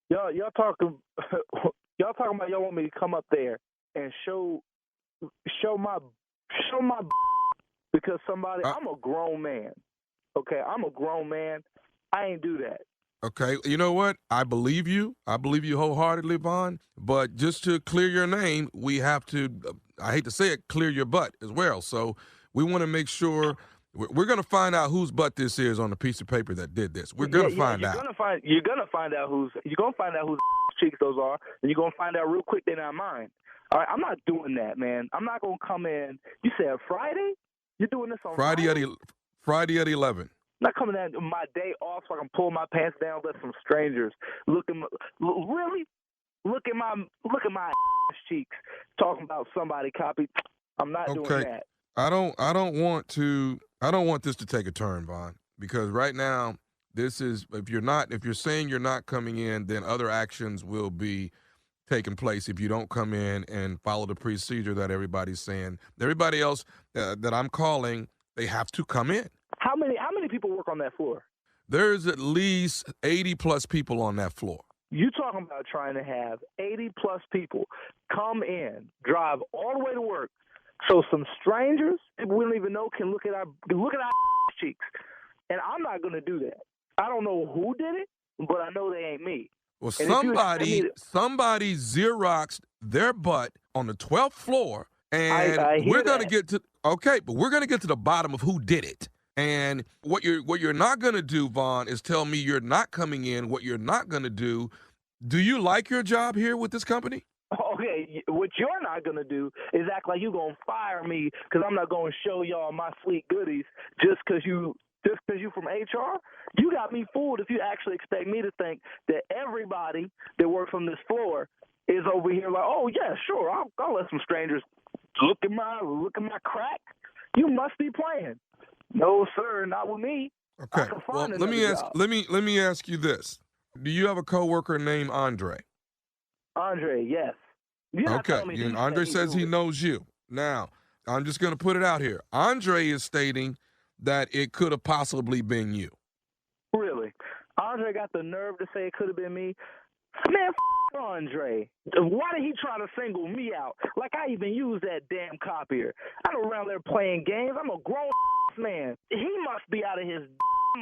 Y'all talking about y'all want me to come up there and show my because somebody, I'm a grown man. Okay, I'm a grown man. I ain't do that. Okay, you know what? I believe you. I believe you wholeheartedly, Vaughn. But just to clear your name, we have to, I hate to say it, clear your butt as well. So we want to make sure, we're going to find out whose butt this is on the piece of paper that did this. We're going to find out. You're going to find out whose cheeks those are, and you're going to find out real quick they're not mine. All right, I'm not doing that, man. I'm not going to come in. You said Friday? You're doing this on Friday? Friday at 11. Not coming in my day off so I can pull my pants down, let some strangers look at my cheeks, talking about somebody copied. I'm not doing that. I don't want this to take a turn, Vaughn, because right now this is, if you're saying you're not coming in, then other actions will be taking place if you don't come in and follow the procedure that everybody's saying. Everybody else that I'm calling, they have to come in. How many people work on that floor? There's at least 80 plus people on that floor. You talking about trying to have 80 plus people come in, drive all the way to work, so some strangers we don't even know can look at our cheeks. And I'm not going to do that. I don't know who did it, but I know they ain't me. Well, somebody Xeroxed their butt on the 12th floor, and we're going to get to the bottom of who did it. And what you're not going to do, Vaughn, is tell me you're not coming in. What you're not going to do you like your job here with this company? Okay, what you're not going to do is act like you're going to fire me because I'm not going to show y'all my sweet goodies just because you from HR. You got me fooled if you actually expect me to think that everybody that works on this floor is over here like, oh, yeah, sure, I'll let some strangers look at my crack. You must be playing. No, sir, not with me. Okay. Well, let me ask you this. Do you have a coworker named Andre? Andre, yes. Okay. And Andre says he knows you. Now, I'm just going to put it out here. Andre is stating that it could have possibly been you. Really? Andre got the nerve to say it could have been me? Man, Andre. Why did he try to single me out? Like I even use that damn copier. I don't around there playing games. I'm a grown man. He must be out of his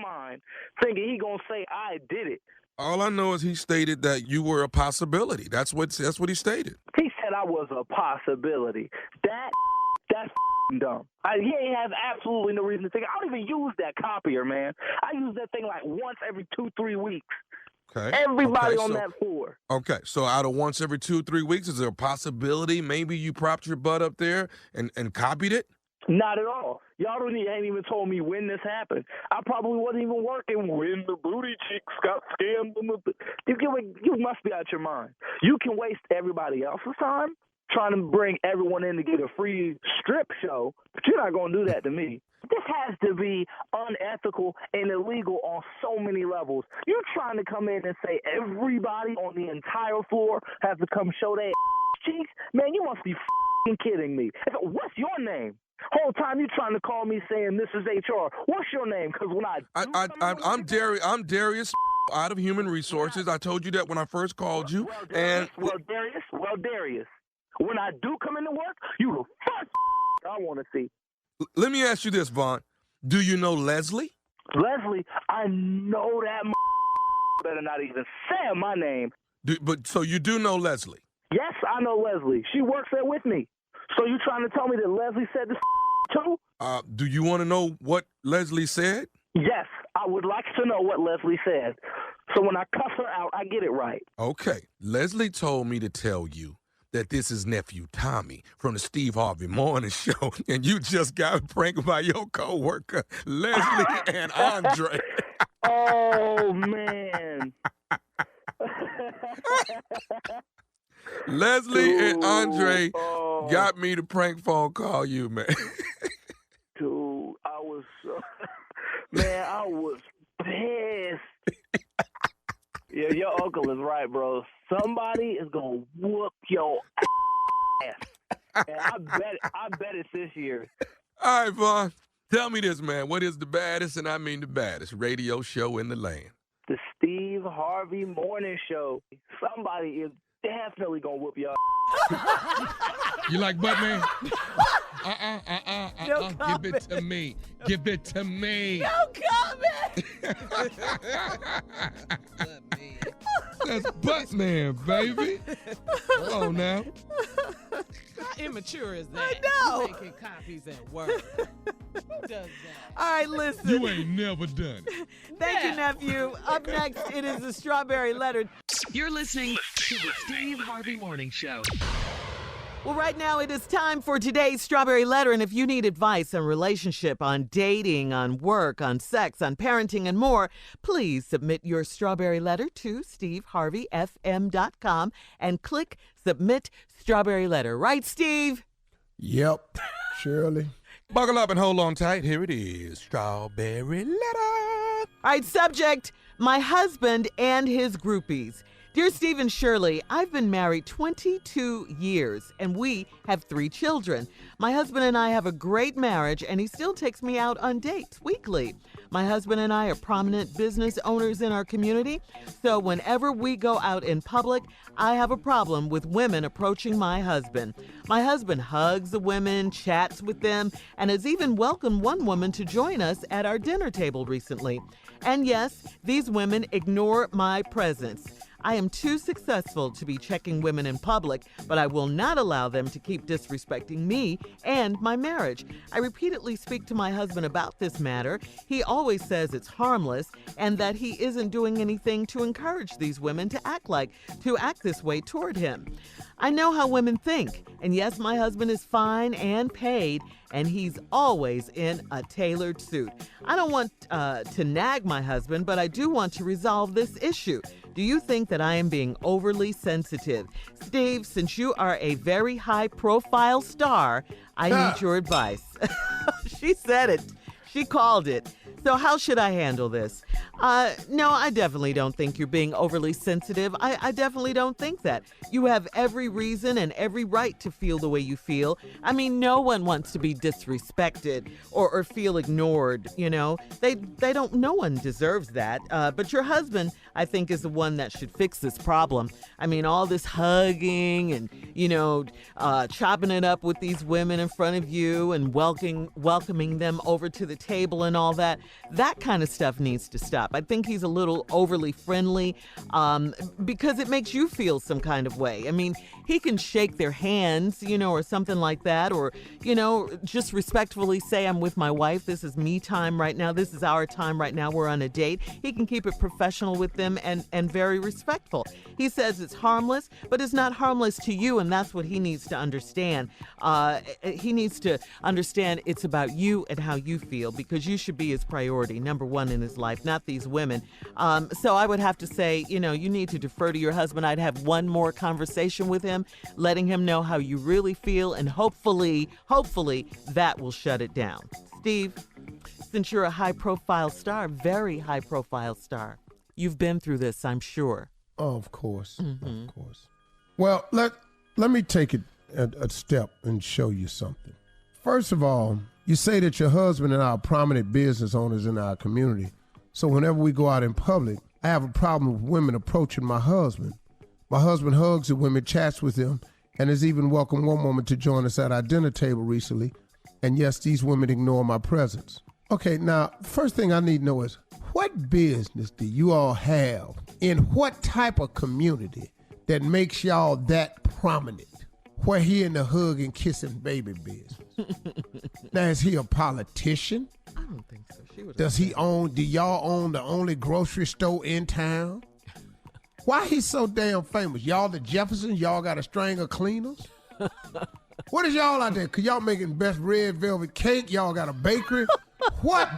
mind thinking he gonna say I did it. All I know is he stated that you were a possibility. That's what he stated. He said I was a possibility. That's dumb. He ain't have absolutely no reason to think. I don't even use that copier, man. I use that thing like once every 2-3 weeks. Okay. Everybody on that floor. Okay, so out of once every 2-3 weeks, is there a possibility maybe you propped your butt up there and copied it? Not at all. Y'all ain't even told me when this happened. I probably wasn't even working when the booty cheeks got scammed. You must be out your mind. You can waste everybody else's time trying to bring everyone in to get a free strip show, but you're not going to do that to me. This has to be unethical and illegal on so many levels. You're trying to come in and say everybody on the entire floor has to come show their cheeks? Man, you must be kidding me. What's your name? Whole time you trying to call me saying this is HR. What's your name? Because when I'm Darius out of Human Resources. I told you that when I first called you. Well, Darius, when I do come into work, you the first I want to see. Let me ask you this, Vaughn. Do you know Leslie? Leslie, I know that better not even say my name. So you do know Leslie? Yes, I know Leslie. She works there with me. So you trying to tell me that Leslie said this too? Do you want to know what Leslie said? Yes, I would like to know what Leslie said. So when I cuss her out, I get it right. Okay. Leslie told me to tell you that this is nephew Tommy from the Steve Harvey Morning Show, and you just got pranked by your coworker Leslie and Andre. Oh man. Leslie and Andre got me to prank phone call you, man. Dude, I was pissed. Yeah, your uncle is right, bro. Somebody is gonna whoop your ass. And I bet it's this year. All right, Vaughn. Tell me this, man. What is the baddest, and I mean the baddest, radio show in the land? The Steve Harvey Morning Show. Somebody is definitely gonna whoop y'all. You like butt, man? No Give it to me. Give it to me. No comment. That's butt man, baby. Come on now. How immature is that? I know. You making copies at work. Who does that? All right, listen. You ain't never done it. Thank you, nephew. Up next, it is the Strawberry Letter. You're listening to the Steve Harvey Morning Show. Well, right now it is time for today's Strawberry Letter. And if you need advice on relationship, on dating, on work, on sex, on parenting, and more, please submit your Strawberry Letter to steveharveyfm.com and click Submit Strawberry Letter. Right, Steve? Yep, Shirley. Buckle up and hold on tight. Here it is, Strawberry Letter. All right, subject, my husband and his groupies. Dear Steve and Shirley, I've been married 22 years, and we have 3 children. My husband and I have a great marriage, and he still takes me out on dates weekly. My husband and I are prominent business owners in our community, so whenever we go out in public, I have a problem with women approaching my husband. My husband hugs the women, chats with them, and has even welcomed one woman to join us at our dinner table recently. And yes, these women ignore my presence. I am too successful to be checking women in public, but I will not allow them to keep disrespecting me and my marriage. I repeatedly speak to my husband about this matter. He always says it's harmless and that he isn't doing anything to encourage these women to act this way toward him. I know how women think, and yes, my husband is fine and paid, and he's always in a tailored suit. I don't want to nag my husband, but I do want to resolve this issue. Do you think that I am being overly sensitive? Steve, since you are a very high-profile star, I need your advice. She said it. She called it. So how should I handle this? No, I definitely don't think you're being overly sensitive. I definitely don't think that. You have every reason and every right to feel the way you feel. I mean, no one wants to be disrespected or feel ignored, you know. No one deserves that. But your husband, I think, is the one that should fix this problem. I mean, all this hugging and, chopping it up with these women in front of you and welcoming them over to the table and all that. That kind of stuff needs to stop. I think he's a little overly friendly because it makes you feel some kind of way. I mean, he can shake their hands, or something like that, or, just respectfully say, I'm with my wife. This is me time right now. This is our time right now. We're on a date. He can keep it professional with them and very respectful. He says it's harmless, but it's not harmless to you, and that's what he needs to understand. He needs to understand it's about you and how you feel, because you should be his priority, number one in his life, not these women. So I would have to say, you need to defer to your husband. I'd have one more conversation with him, letting him know how you really feel, and hopefully that will shut it down. Steve, since you're a high-profile star, very high-profile star, you've been through this, I'm sure. Oh, of course. Of course. Well, let me take it a step and show you something. First of all, you say that your husband and I are prominent business owners in our community. So whenever we go out in public, I have a problem with women approaching my husband. My husband hugs the women, chats with them, and has even welcomed one woman to join us at our dinner table recently. And yes, these women ignore my presence. Okay, now, first thing I need to know is, what business do you all have in what type of community that makes y'all that prominent? Where he in the hug and kissing baby business? Now, is he a politician? I don't think so. Do y'all own the only grocery store in town? Why he so damn famous? Y'all the Jeffersons? Y'all got a string of cleaners? What is y'all out there? Cause y'all making best red velvet cake? Y'all got a bakery? What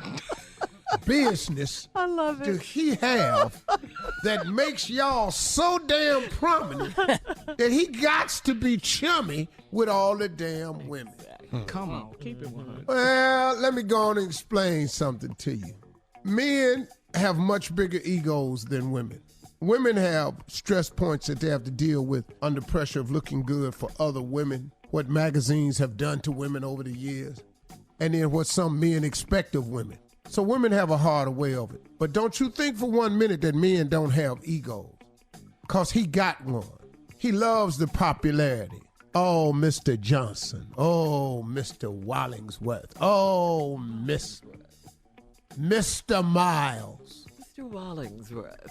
business do he have that makes y'all so damn prominent that he gots to be chummy with all the damn women? Come on, keep it 100. Well, let me go on and explain something to you. Men have much bigger egos than women. Women have stress points that they have to deal with under pressure of looking good for other women, what magazines have done to women over the years, and then what some men expect of women. So women have a harder way of it. But don't you think for 1 minute that men don't have egos, because he got one. He loves the popularity. Oh, Mr. Johnson. Oh, Mr. Wallingsworth. Oh, Mr. Miles. Mr. Wallingsworth.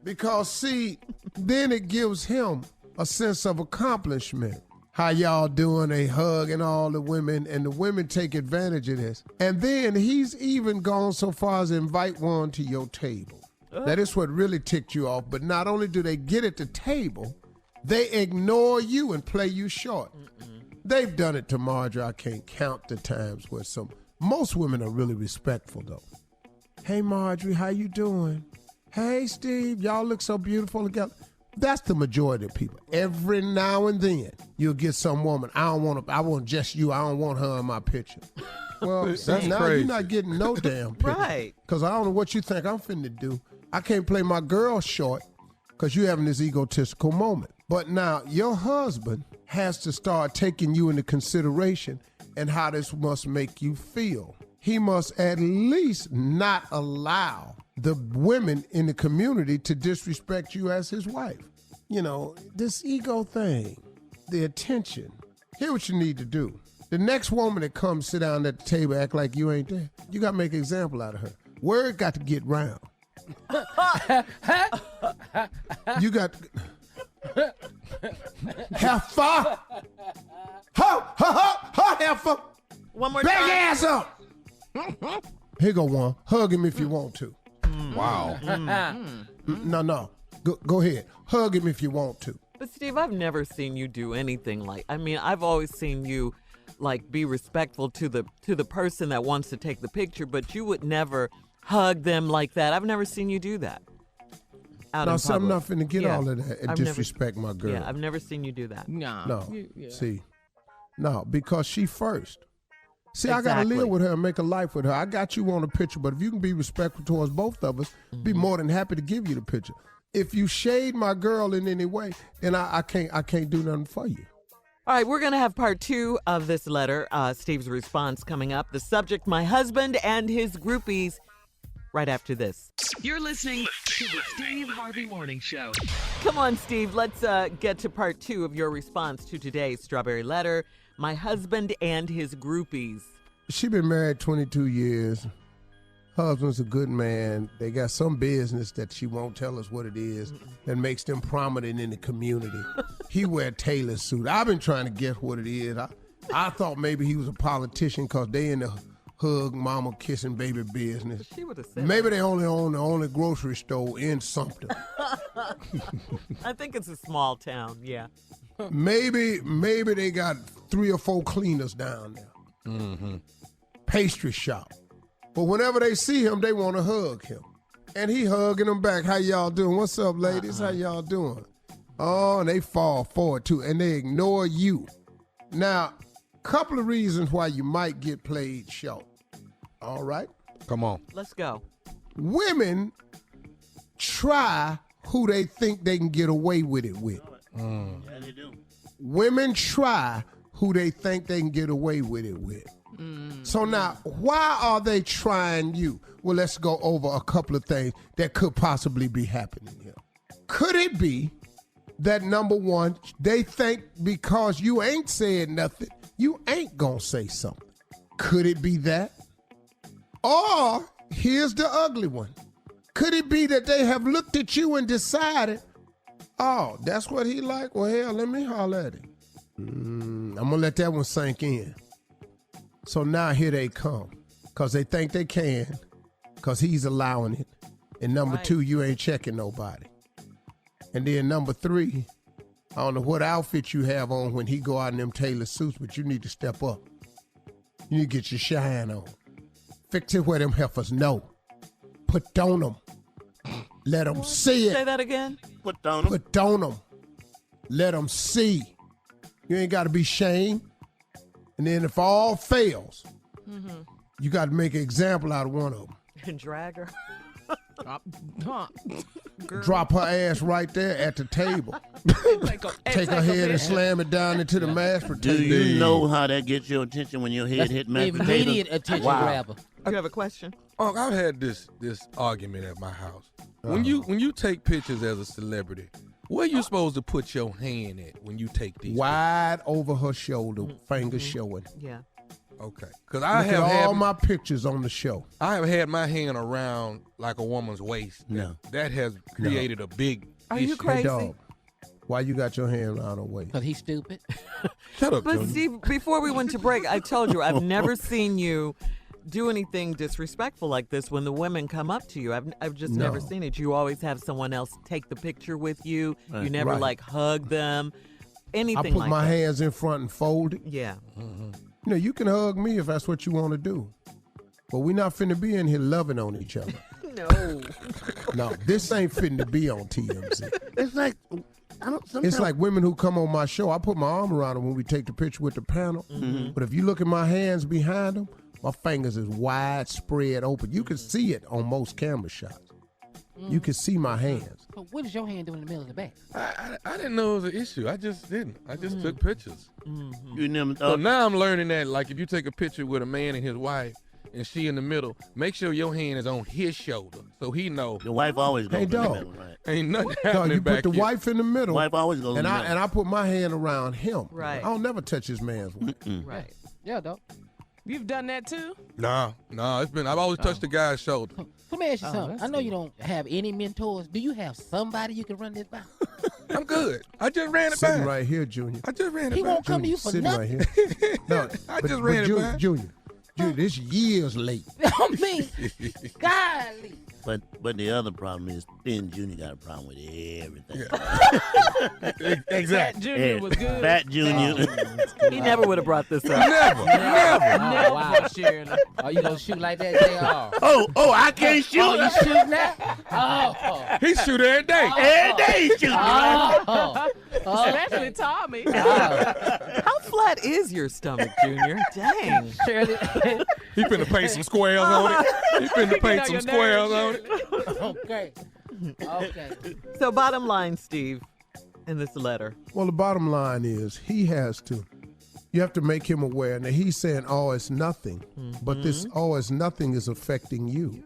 Because, see, then it gives him a sense of accomplishment. How y'all doing? They hugging all the women, and the women take advantage of this. And then he's even gone so far as to invite one to your table. That is what really ticked you off. But not only do they get at the table, they ignore you and play you short. They've done it to Marjorie. I can't count the times where most women are really respectful, though. Hey, Marjorie, how you doing? Hey, Steve, y'all look so beautiful together. That's the majority of people. Every now and then, you'll get some woman, I want just you. I don't want her in my picture. Well, That's now crazy. you're not getting no damn picture. Right. Because I don't know what you think I'm finna do. I can't play my girl short because you're having this egotistical moment. But now, your husband has to start taking you into consideration and how this must make you feel. He must at least not allow the women in the community to disrespect you as his wife. You know, this ego thing, the attention. Here's what you need to do. The next woman that comes sit down at the table, act like you ain't there, you got to make an example out of her. Word got to get round. You got to... Heifer! Heifer! One more Back time. ass up! Here go one. Hug him if you want to. Wow. No. Go ahead. Hug him if you want to. But Steve, I've never seen you do anything like. I mean, I've always seen you be respectful to the person that wants to take the picture, but you would never hug them like that. I've never seen you do that. out no, in see, I'm public. not finna get all of that and I've disrespect my girl. Yeah, I've never seen you do that. No. See, no, because she first. See, I Exactly. got to live with her and make a life with her. I got you on a picture, but if you can be respectful towards both of us, be more than happy to give you the picture. If you shade my girl in any way, then I can't do nothing for you. All right, we're going to have part 2 of this letter, Steve's response coming up. The subject, my husband and his groupies, right after this. You're listening to the Steve Harvey Morning Show. Come on, Steve, let's get to part 2 of your response to today's Strawberry Letter. My husband and his groupies. She been married 22 years. Husband's a good man. They got some business that she won't tell us what it is that makes them prominent in the community. He wear a tailor suit. I've been trying to guess what it is. I thought maybe he was a politician because they in the hug, mama, kissing, baby business. She would have said maybe that. they only own the only grocery store in Sumter. I think it's a small town, yeah. Maybe they got 3 or 4 cleaners down there. Mm-hmm. Pastry shop. But whenever they see him, they want to hug him. And he hugging them back. How y'all doing? What's up, ladies? How y'all doing? Oh, and they fall forward, too. And they ignore you. Now, couple of reasons why you might get played short. All right? Come on. Let's go. Women try who they think they can get away with it with. Yeah, they do. Women try who they think they can get away with it with. So now, why are they trying you? Well, let's go over a couple of things that could possibly be happening here. Could it be that, number one, they think because you ain't said nothing, you ain't gonna say something? Could it be that? Or, here's the ugly one. Could it be that they have looked at you and decided, oh, that's what he like? Well, hell, let me holler at him. I'm gonna let that one sink in. So now here they come, because they think they can, because he's allowing it. And number 2, you ain't checking nobody. And then number 3, I don't know what outfit you have on when he go out in them tailor suits, but you need to step up. You need to get your shine on. Fix it where them heifers know. Put on them. Let them see it. Say that again. Put on them. Put on them. Let them see. You ain't got to be shamed. And then if all fails, you got to make an example out of one of them. And drag her. Drop her ass right there at the table. Take her head and slam it down into the mashed potato. Do you know how that gets your attention when your head hit mashed potatoes? Immediate attention grabber. You have a question? Unc, I've had this argument at my house. When you take pictures as a celebrity, where you supposed to put your hand at when you take these? Wide over her shoulder, fingers showing. Yeah. Okay. Because I Look have at had all my pictures on the show. I have had my hand around like a woman's waist. No. That has created a big Are issue. you crazy? Hey, dog, why you got your hand around her waist? Because he's stupid. Shut up, But Junior. Steve, before we went to break, I told you I've never seen you do anything disrespectful like this when the women come up to you. I've just never seen it. You always have someone else take the picture with you. Right. You never like hug them. Anything I put like my that. hands in front and fold it. Yeah. You know, you can hug me if that's what you want to do. But we're not finna be in here loving on each other. No. No, this ain't finna be on TMZ. It's like, It's like women who come on my show. I put my arm around them when we take the picture with the panel. But if you look at my hands behind them, my fingers is wide spread open. You can see it on most camera shots. You can see my hands. But what is your hand doing in the middle of the back? I didn't know it was an issue. I just didn't. I just took pictures. You never So now I'm learning that, like, if you take a picture with a man and his wife, and she in the middle, make sure your hand is on his shoulder so he know. The wife always goes Hey, in the dog. middle, right? Ain't nothing No, happening you back put the here. wife in the middle. Wife always goes in and the middle. I put my hand around him. Right. I don't never touch his man's wife. Right. Yeah, dog. You've done that too? Nah, I've always touched the guy's shoulder. Let me ask you something. that's I know you good. don't have any mentors. Do you have somebody you can run this by? I'm good. I just ran it Sitting back. right here, Junior. I just ran it He back. won't come to you for Sitting nothing. right here. No, I just ran it Junior, back. Junior, this years late. I mean, golly. But the other problem is Ben Jr. got a problem with everything. Exactly. Fat Junior was good. Fat Jr. He never would have brought this up. Never. Oh, wow, Shirley. Oh, you gonna shoot like that, JR? Oh, I can't shoot. Oh, you shoot now? Oh. He shoot every day. Every day he shooting. Especially Tommy. How flat is your stomach, Junior? Dang. Shirley. He finna paint some squares on it. He finna paint some squares on it. Okay. So bottom line, Steve, in this letter. Well, the bottom line is you have to make him aware. Now, he's saying, oh, it's nothing. But this, oh, it's nothing is affecting you.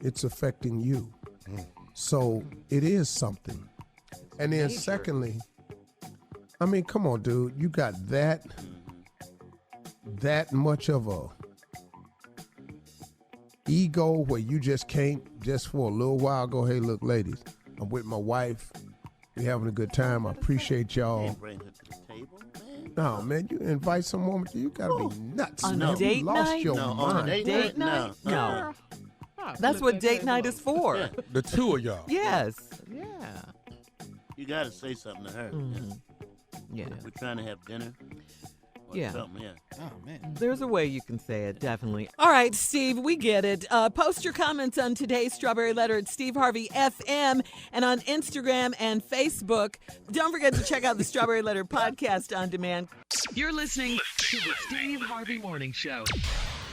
It's affecting you. So it is something. And then secondly, I mean, come on, dude. You got that much of a ego where you just can't, just for a little while, go, hey, look, ladies, I'm with my wife. We having a good time. I appreciate y'all. Bring her to the table, man. No, man, you invite some woman, you gotta be nuts. On man. a date You lost night? your No, mind. on a Date night? No. That's what date night is for. The two of y'all. Yes. Yeah. You got to say something to her. Yeah. We're trying to have dinner. Or Yeah. something, yeah. Oh, man. There's a way you can say it, definitely. All right, Steve, we get it. Post your comments on today's Strawberry Letter at Steve Harvey FM and on Instagram and Facebook. Don't forget to check out the Strawberry Letter podcast on demand. You're listening to the Steve Harvey Morning Show.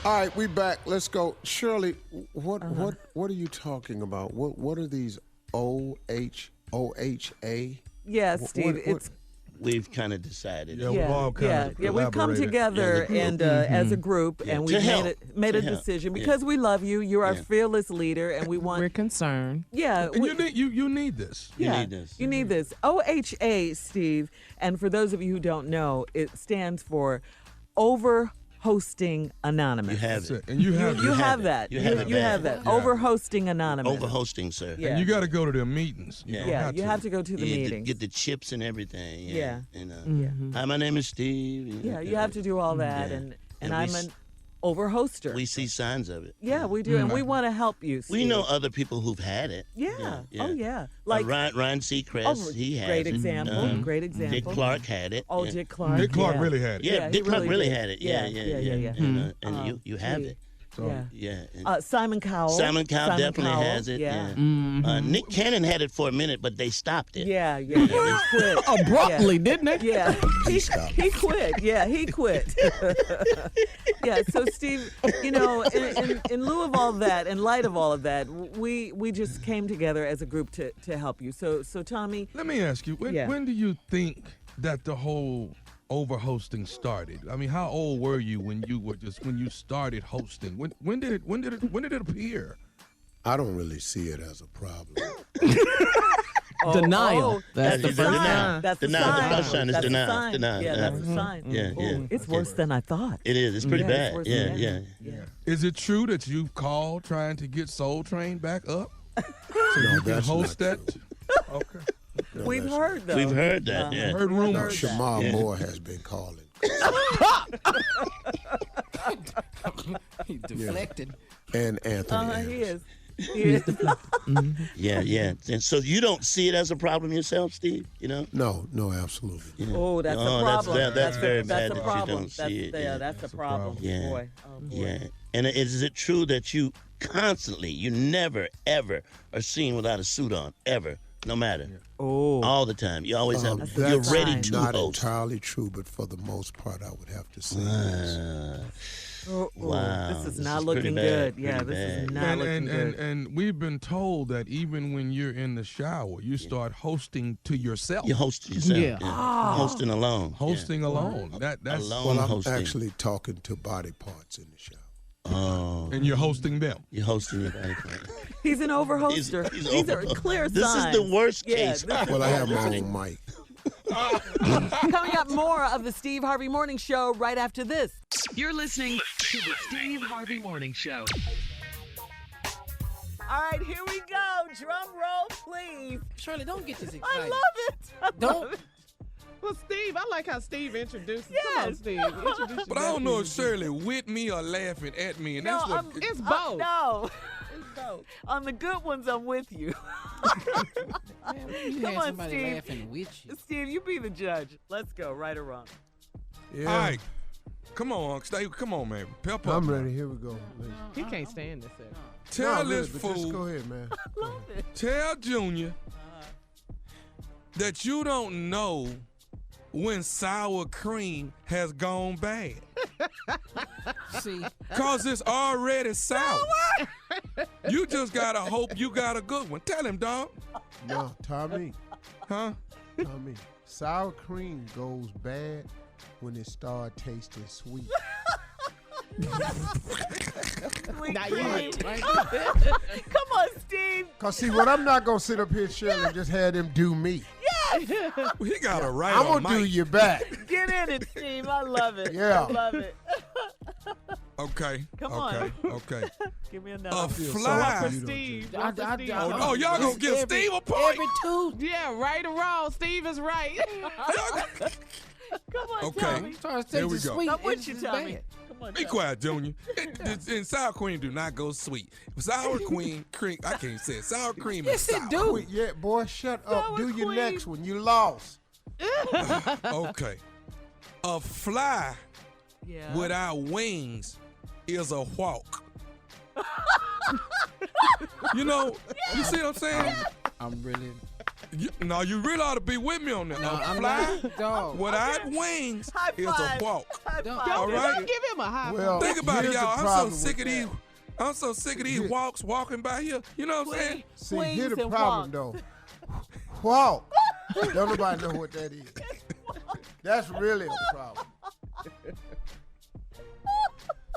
All right, we back. Let's go. Shirley, what are you talking about? What are these OHA? Yeah, Steve, it's We've kind of decided. Yeah, we've all kind of we've come together and as a group, and we've made a decision because we love you. You're our fearless leader, and we're concerned. Yeah, and you need this. You need this. OHA, Steve, and for those of you who don't know, it stands for Over-Hosting Anonymous. You have it. And you have that. You have that. Over-Hosting Anonymous. Over-hosting, sir. Yeah. And you got to go to their meetings. You have to go to the meetings. Get the chips and everything. Yeah. And, hi, my name is Steve. Yeah, you have to do all that, and I'm an over-hoster. We see signs of it. Yeah, we do, and we want to help you, Steve. We know other people who've had it. Yeah. Oh, yeah. Like Ryan Seacrest, he has great it. example. Great example. Dick Clark had it. Oh, Dick Clark. Dick Clark really had it. Yeah, Dick Clark really had it. Yeah. Yeah. And you have it. Yeah. Simon Cowell. Simon Cowell definitely has it. Yeah. Nick Cannon had it for a minute, but they stopped it. Yeah. He quit. Abruptly, didn't it? Yeah. He quit. Yeah, he quit. Yeah, so Steve, in lieu of all that, in light of all of that, we just came together as a group to help you. So Tommy. Let me ask you, when do you think that the whole over-hosting started? I mean, how old were you when you started hosting? When did it appear? I don't really see it as a problem. Denial. That's the first sign. That's the denial. sign. The first sign is That's denial. the sign. Denial. Yeah, that's the sign. Yeah. It's worse than I thought. It is. It's pretty bad. It's worse Yeah, than yeah. Is it true that you've called trying to get Soul Train back up? So you can host that? Okay. No, We've heard though. We've heard that. Yeah. Heard rumors. Shamar Moore has been calling. He deflected. And Anthony. He is. Yeah. And so you don't see it as a problem yourself, Steve? No, absolutely. Yeah. Oh, that's a problem. That's very bad a that problem. you don't see it. That's a problem. Yeah. Boy. Oh, boy. Yeah. And is it true that you constantly, you never, ever are seen without a suit on, ever, no matter? Oh. All the time. You always have, That's you're ready to not host. entirely true, but for the most part, I would have to say Wow. This is This not is looking pretty good. bad, Yeah, pretty this is bad. not looking good. And we've been told that even when you're in the shower, you start hosting to yourself. You host yourself. Yeah. Hosting alone. Hosting alone. That's Alone Well, I'm hosting. actually talking to body parts in the shower. Oh. and you're hosting them. You're hosting your body part. He's an overhoster. These are clear This signs. is the worst Yeah, case. Well, I have my own mic. Coming up, more of the Steve Harvey Morning Show right after this. You're listening to the Steve Harvey Morning Show. All right, here we go. Drum roll, please. Shirley, don't get this excited. I love it. Don't. Well, Steve, I like how Steve introduces. Yes. Come on, Steve. Introduce But I don't know if Shirley with me or laughing at me, and No, that's what. It's both. No. On the good ones, I'm with you. Man, you Come had on, somebody Steve. laughing with you. Steve, you be the judge. Let's go, right or wrong. Yeah. All right. Come on, stay. Come on, man. Pep up. I'm ready. Here we go. He can't stand this. Tell No, this really, but fool. just go ahead, man. Love it. Tell Junior that you don't know when sour cream has gone bad. See, Cause it's already sour. You just gotta hope you got a good one. Tell him, dog. No, Tommy. Huh? Tommy. Sour cream goes bad when it starts tasting sweet. Not yet. Come on, Steve. Cause see, what I'm not gonna sit up here, Shirley, and just have them do me. He got a right I'm on gonna do Mike. you back. Get in it, Steve. I love it. Yeah. I love it. Okay. Come okay. on. Okay. Give me A another. fly. For Steve. One for Steve. Oh, y'all gonna give Steve a point? every Tuesday. Yeah, right or wrong. Steve is right. Come on, Okay. Tommy. Starts Here we tasting go. sweet. I'm with it's you, just Tommy. bad. Come on, Be Tommy. quiet, Junior. And sour cream do not go sweet. Sour cream, I can't say it. Sour cream Yes, is it sour. do. Wait, yeah, boy, shut up. Sour Do your cream. next one. You lost. Okay. A fly Yeah. without wings is a walk. You know, you see what I'm saying? I'm really. No, you really ought to be with me on that. No, A I'm fly not. Dog. without wings High is a five. walk. High Don't- five. All right. Don't give him a high Well, Think about it, here's the y'all. I'm so problem sick with of these. that. I'm so sick of these walks walking by here. You know what I'm saying? See, Wings here's the and problem, though. Walk. Don't nobody know what that is. That's really a problem.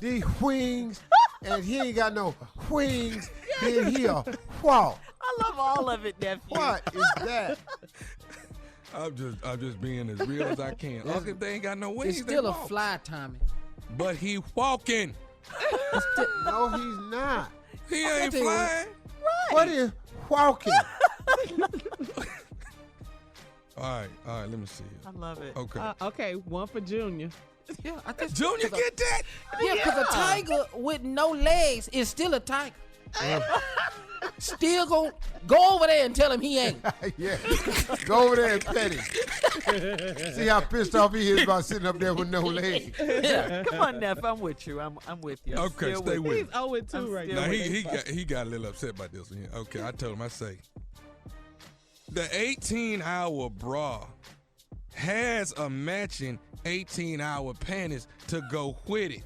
These wings, and he ain't got no wings, then he a walk. I love all of it, nephew. What is that? I'm just being as real as I can. Look, if they ain't got no wings, It's they still a walk. fly, Tommy. But he walking. No, he's not. He ain't tell you what. flying. What is walking? All right, let me see it. I love it. Okay. Okay, one for Junior. Yeah, I think Junior, get that? Yeah, because a tiger with no legs is still a tiger. Still go over there and tell him he ain't. Yeah. Go over there and pet him. See how pissed off he is about sitting up there with no legs. Come on, Neff. I'm with you. I'm with you. I'm Okay, still stay with with He's me. 0-2 right Now now. he got a little upset about this one. Yeah. Okay, I told him, I say, the 18-hour bra has a matching 18-hour panties to go with it.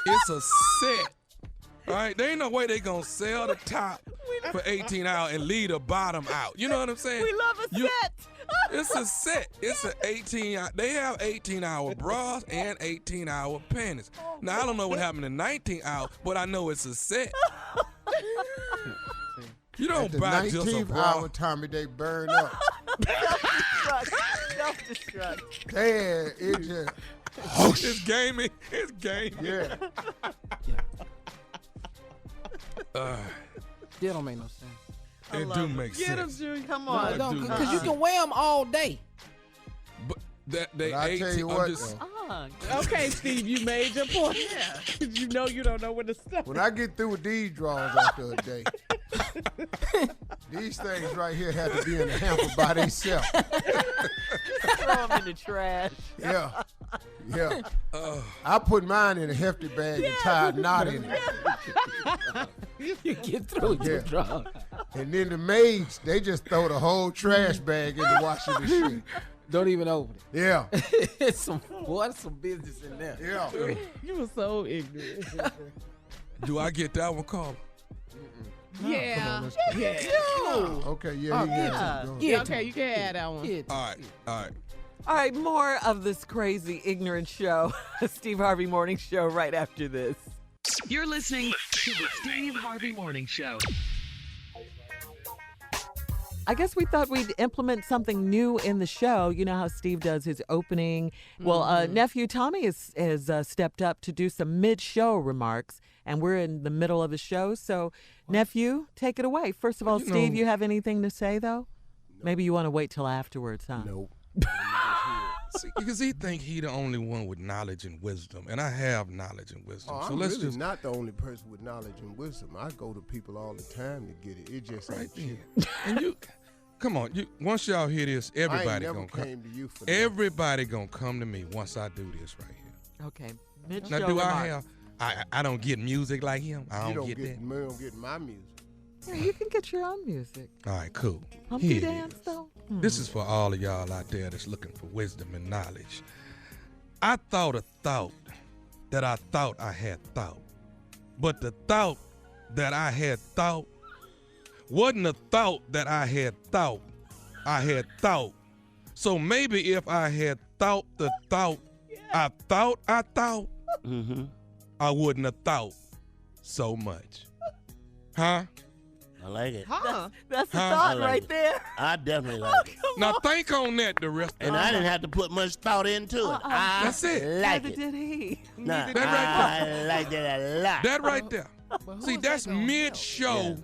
It's a set. All right, there ain't no way they gonna sell the top for 18 hours and leave the bottom out. You know what I'm saying? We love a set. It's a set. It's an 18. They have 18-hour bras and 18-hour panties. Now I don't know what happened in 19 hours, but I know it's a set. You At don't the buy just a 19th bra. hour, Tommy, they burn up. Self-destruct. Man, it just, It's gaming. It's gaming. yeah. Still don't make no sense. It do make Get him, sense. Junior. Come No, on. it don't, do because not. you can wear them all day. But that they But I tell 18. you I'm what, just, though, Okay, Steve, you made your point. Yeah. You know you don't know where to start. when I get through with these drawers after a day, these things right here have to be in the hamper by themselves. Throw them in the trash. Yeah. Yeah. I put mine in a hefty bag and tie a knot in it. You get through with your Yeah. draw. And then the maids, they just throw the whole trash bag in the washing machine. Don't even open it. Yeah. It's some business in there. Yeah. You were so ignorant. do I get that one, Carl? Yeah. Okay, yeah, Oh, he yeah. has it. Go ahead. Yeah, Okay, you can add that one. Yeah. All right. All right, more of this crazy, ignorant show. Steve Harvey Morning Show right after this. You're listening to the Steve Harvey Morning Show. I guess we thought we'd implement something new in the show. You know how Steve does his opening. Well, nephew Tommy has stepped up to do some mid-show remarks, and we're in the middle of the show. So, nephew, take it away. First of all, You Steve, know- you have anything to say, though? Maybe you want to wait till afterwards, huh? Nope. See, because he think he the only one with knowledge and wisdom, and I have knowledge and wisdom. Oh, so I'm let's really just not the only person with knowledge and wisdom. I go to people all the time to get it. It just ain't you. And you, come on, once y'all hear this, everybody never gonna come. came to you for that. Everybody gonna come to me once I do this right here. Okay. Mid-show Now, do remarks. I don't get music like him. I don't get that. You don't get my music. Yeah, you can get your own music. All right, cool. Humpty Here it dance, is. though? This is for all of y'all out there that's looking for wisdom and knowledge. I thought a thought that I thought I had thought. But the thought that I had thought wasn't a thought that I had thought. I had thought. So maybe if I had thought the thought I thought, I wouldn't have thought so much. Huh? I like it. That's the Huh? thought I like right it. there. I definitely like it. Now think on that the rest of And I didn't have to put much thought into it. I That's it. like Neither it. did he. Nah, That right I like that a lot. That right there. See, that's mid-show. Yeah.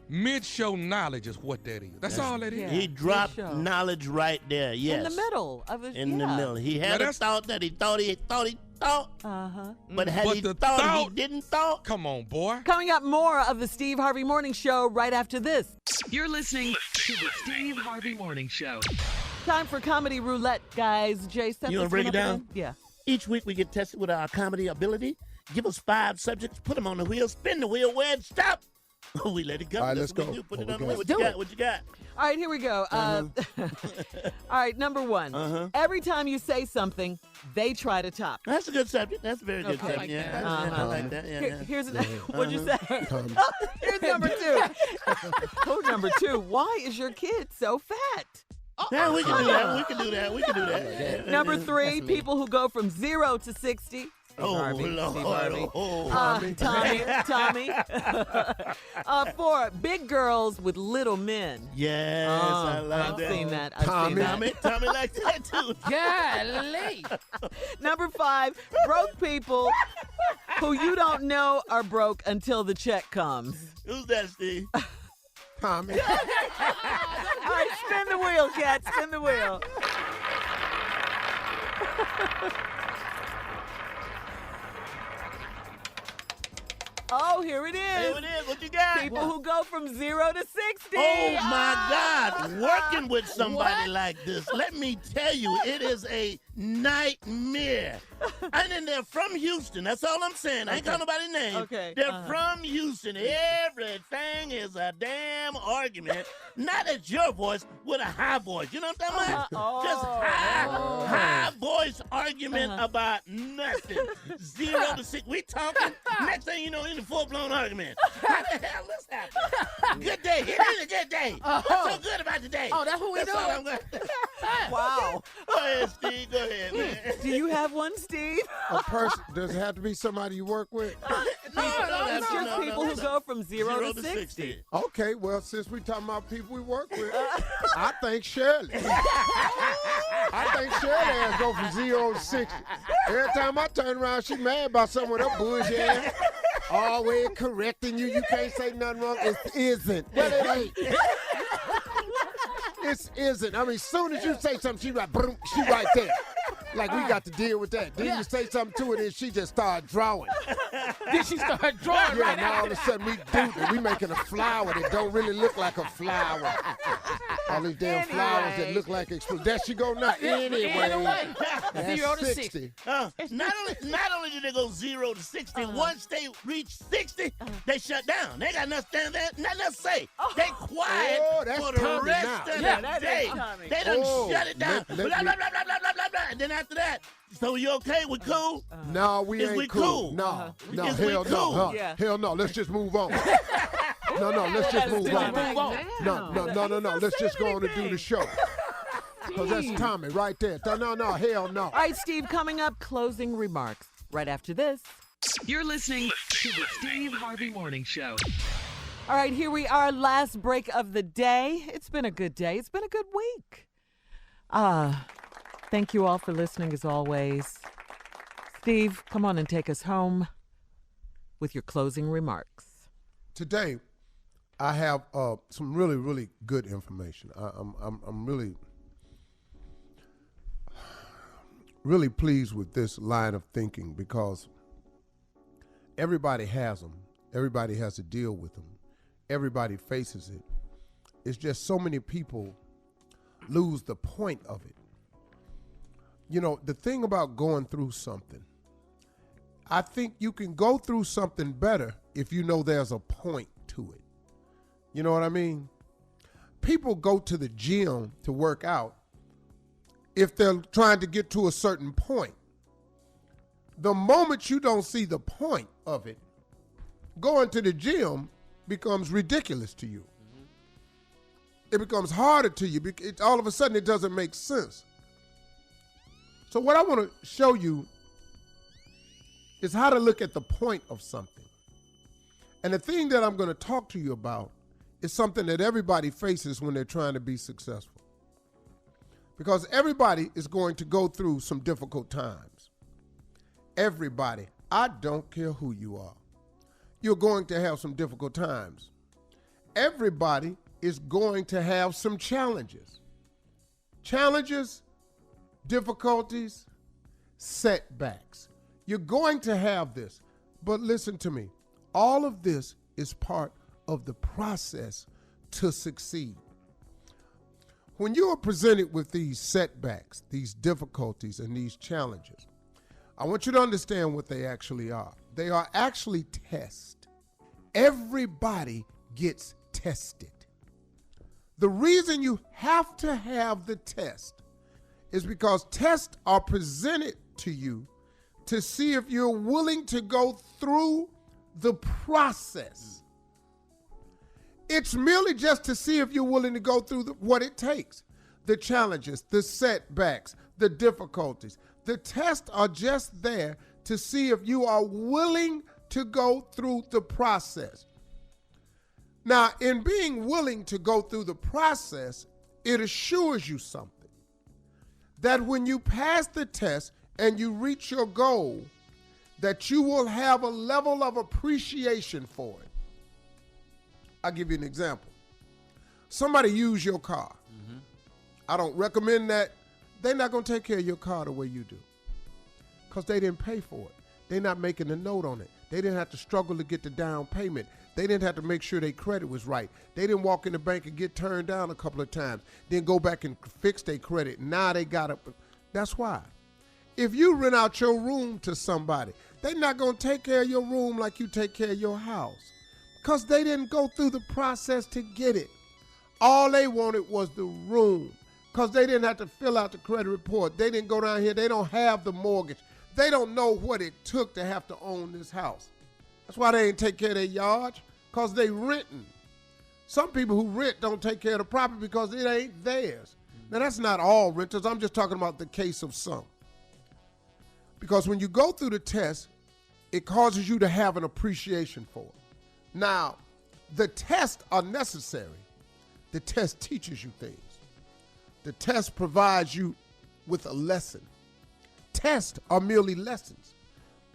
Mid-show knowledge is what that is. That's all that is. Yeah. He dropped Mid-show. knowledge right there. Yes. In the middle of his In the middle. He had Now a thought that he thought. Uh-huh. But had But he the thought, thought- he didn't thought. Come on, boy. Coming up, more of the Steve Harvey Morning Show right after this. You're listening to the Steve Harvey Morning Show. Time for Comedy Roulette, guys. Jason, You wanna break it down? Yeah. Each week we get tested with our comedy ability. Give us 5 subjects, put them on the wheel, spin the wheel, where it stop. We let it go. All right, That's let's what we go. do. Put What it we on the got? wheel. What you got? What you got? All right, here we go. All right, number one. Every time you say something, they try to top. That's a good subject. That's a very good Okay. subject. Yeah, Uh-huh. I like that. Yeah, Here's what'd you say? Tommy. Here's number 2. Code number 2. Why is your kid so fat? Yeah, we can do that. We can do that. We can do that. Number 3, people who go from 0 to 60. Oh, Harvey, Lord. Steve Harvey. Oh, Tommy. 4, big girls with little men. yes, I like I've that. seen that. I've Tommy. seen that. Tommy likes that too. Golly. Number 5, broke people who you don't know are broke until the check comes. Who's that, Steve? Tommy. All right, spin the wheel, cat. Spin the wheel. Oh, here it is. Here it is. What you got? People who go from 0 to 60. Oh my God! Working with somebody like this, let me tell you, it is a nightmare. And they're from Houston. That's all I'm saying. I ain't calling nobody's name. Okay. They're from Houston. Everything is a damn argument. Not at your voice, with a high voice. You know what I'm talking about? Just high voice argument about nothing. 0 to 6. We talking. Next thing you know, in the full-blown argument. How the hell this happen? Good day. It is a good day. What's so good about today? Oh, that's what we That's all I'm doing. going Wow. Go ahead, Steve. Go ahead, man. Do you have one, Steve? A person, does it have to be somebody you work with? It's just people who go from 0 to 60. Okay, well, since we talking about people we work with, I think Shirley. I think Shirley has go from 0 to 60. Every time I turn around, she mad about something with her bullshit ass. Always correcting you. You can't say nothing wrong. It isn't. Well, it ain't. It isn't. I mean, as soon as you say something, she right, boom, she right there. Like, we got to deal with that. Then you say something to her, and she just start drawing. Then she started drawing Yeah, right now all out. of a sudden we do that. We making a flower that don't really look like a flower. All these damn flowers that look like explosions. There she go now. Anyway, that's 0 to 60. Not only did they go 0 to 60, once they reach 60, they shut down. They got nothing to say. They quiet Oh, that's for the Tommy rest now. of Yeah, the that day. is Tommy. They done Oh, shut it down. let Blah, me- blah, blah, blah, blah, blah, blah, blah. And then after that, so you okay? We cool? No, we Is ain't we cool. cool? No, no, Is we hell no. cool? Huh? Yeah. Hell no. Let's just move on. No, let's just move on. No. Let's just go on and do the show. Because that's Tommy right there. No, hell no. All right, Steve, coming up, closing remarks right after this. You're listening to the Steve Harvey Morning Show. All right, here we are, last break of the day. It's been a good day. It's been a good week. Thank you all for listening as always. Steve, come on and take us home with your closing remarks. Today, I have some really, really good information. I'm really really pleased with this line of thinking because everybody has them. Everybody has to deal with them. Everybody faces it. It's just so many people lose the point of it. You know, the thing about going through something, I think you can go through something better if you know there's a point to it. You know what I mean? People go to the gym to work out if they're trying to get to a certain point. The moment you don't see the point of it, going to the gym becomes ridiculous to you. It becomes harder to you. All of a sudden, it doesn't make sense. So what I want to show you is how to look at the point of something. And the thing that I'm going to talk to you about is something that everybody faces when they're trying to be successful. Because everybody is going to go through some difficult times. Everybody. I don't care who you are. You're going to have some difficult times. Everybody is going to have some challenges. Challenges, difficulties, setbacks. You're going to have this. But listen to me. All of this is part of the process to succeed. When you are presented with these setbacks, these difficulties, and these challenges, I want you to understand what they actually are. They are actually tests. Everybody gets tested. The reason you have to have the test is because tests are presented to you to see if you're willing to go through the process. It's merely just to see if you're willing to go through what it takes. The challenges, the setbacks, the difficulties. The tests are just there to see if you are willing to go through the process. Now, in being willing to go through the process, it assures you something. That when you pass the test and you reach your goal, that you will have a level of appreciation for it. I'll give you an example. Somebody used your car. Mm-hmm. I don't recommend that. They're not going to take care of your car the way you do because they didn't pay for it. They're not making a note on it. They didn't have to struggle to get the down payment. They didn't have to make sure their credit was right. They didn't walk in the bank and get turned down a couple of times, then go back and fix their credit. Now they got it. That's why. If you rent out your room to somebody, they're not going to take care of your room like you take care of your house because they didn't go through the process to get it. All they wanted was the room because they didn't have to fill out the credit report. They didn't go down here. They don't have the mortgage. They don't know what it took to have to own this house. That's why they ain't take care of their yard, because they renting. Some people who rent don't take care of the property because it ain't theirs. Now, that's not all renters. I'm just talking about the case of some. Because when you go through the test, it causes you to have an appreciation for it. Now, the tests are necessary. The test teaches you things. The test provides you with a lesson. Tests are merely lessons.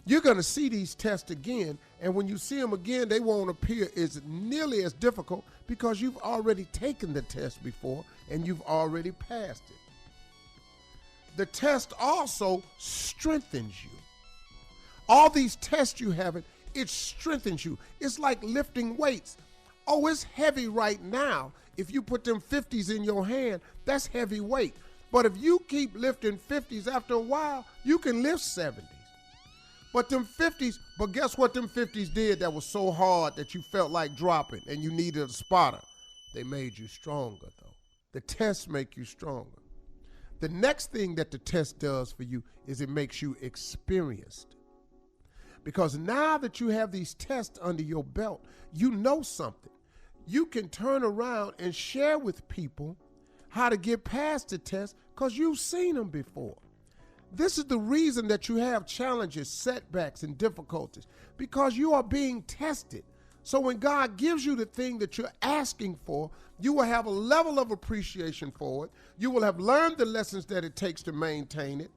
You're going to see these tests again, and when you see them again, they won't appear as nearly as difficult because you've already taken the test before and you've already passed it. The test also strengthens you. All these tests you have, it strengthens you. It's like lifting weights. Oh, it's heavy right now. If you put them 50s in your hand, that's heavy weight. But if you keep lifting 50s, after a while, you can lift 70s. But them 50s, but guess what them 50s did that was so hard that you felt like dropping and you needed a spotter? They made you stronger, though. The tests make you stronger. The next thing that the test does for you is it makes you experienced. Because now that you have these tests under your belt, you know something. You can turn around and share with people how to get past the test because you've seen them before. This is the reason that you have challenges, setbacks, and difficulties, because you are being tested. So when God gives you the thing that you're asking for, you will have a level of appreciation for it. You will have learned the lessons that it takes to maintain it.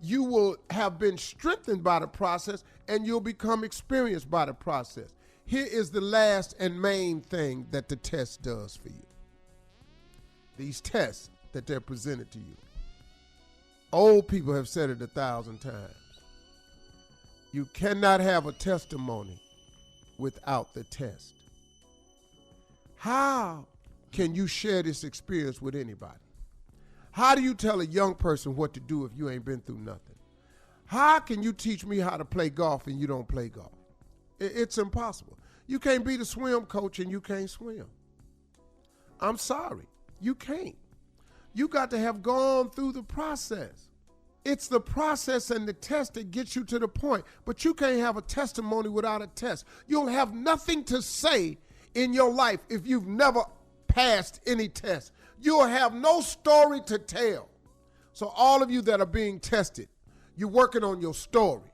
You will have been strengthened by the process, and you'll become experienced by the process. Here is the last and main thing that the test does for you. These tests that they're presented to you. Old people have said it 1,000 times. You cannot have a testimony without the test. How can you share this experience with anybody? How do you tell a young person what to do if you ain't been through nothing? How can you teach me how to play golf and you don't play golf? It's impossible. You can't be the swim coach and you can't swim. I'm sorry, you can't. You got to have gone through the process. It's the process and the test that gets you to the point. But you can't have a testimony without a test. You'll have nothing to say in your life if you've never passed any test. You'll have no story to tell. So all of you that are being tested, you're working on your story.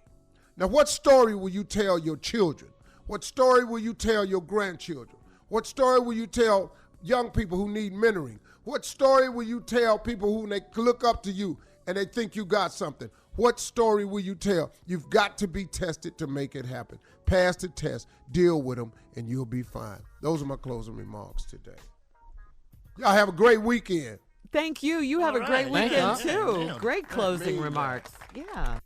Now, what story will you tell your children? What story will you tell your grandchildren? What story will you tell young people who need mentoring? What story will you tell people who they look up to you and they think you got something? What story will you tell? You've got to be tested to make it happen. Pass the test, deal with them, and you'll be fine. Those are my closing remarks today. Y'all have a great weekend. Thank you. You have a great weekend, too. Yeah. Great closing remarks. Yeah.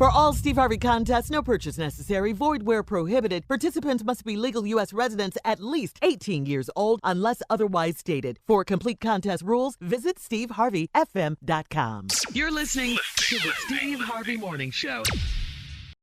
For all Steve Harvey contests, no purchase necessary, void where prohibited. Participants must be legal U.S. residents at least 18 years old unless otherwise stated. For complete contest rules, visit SteveHarveyFM.com. You're listening to the Steve Harvey Morning Show.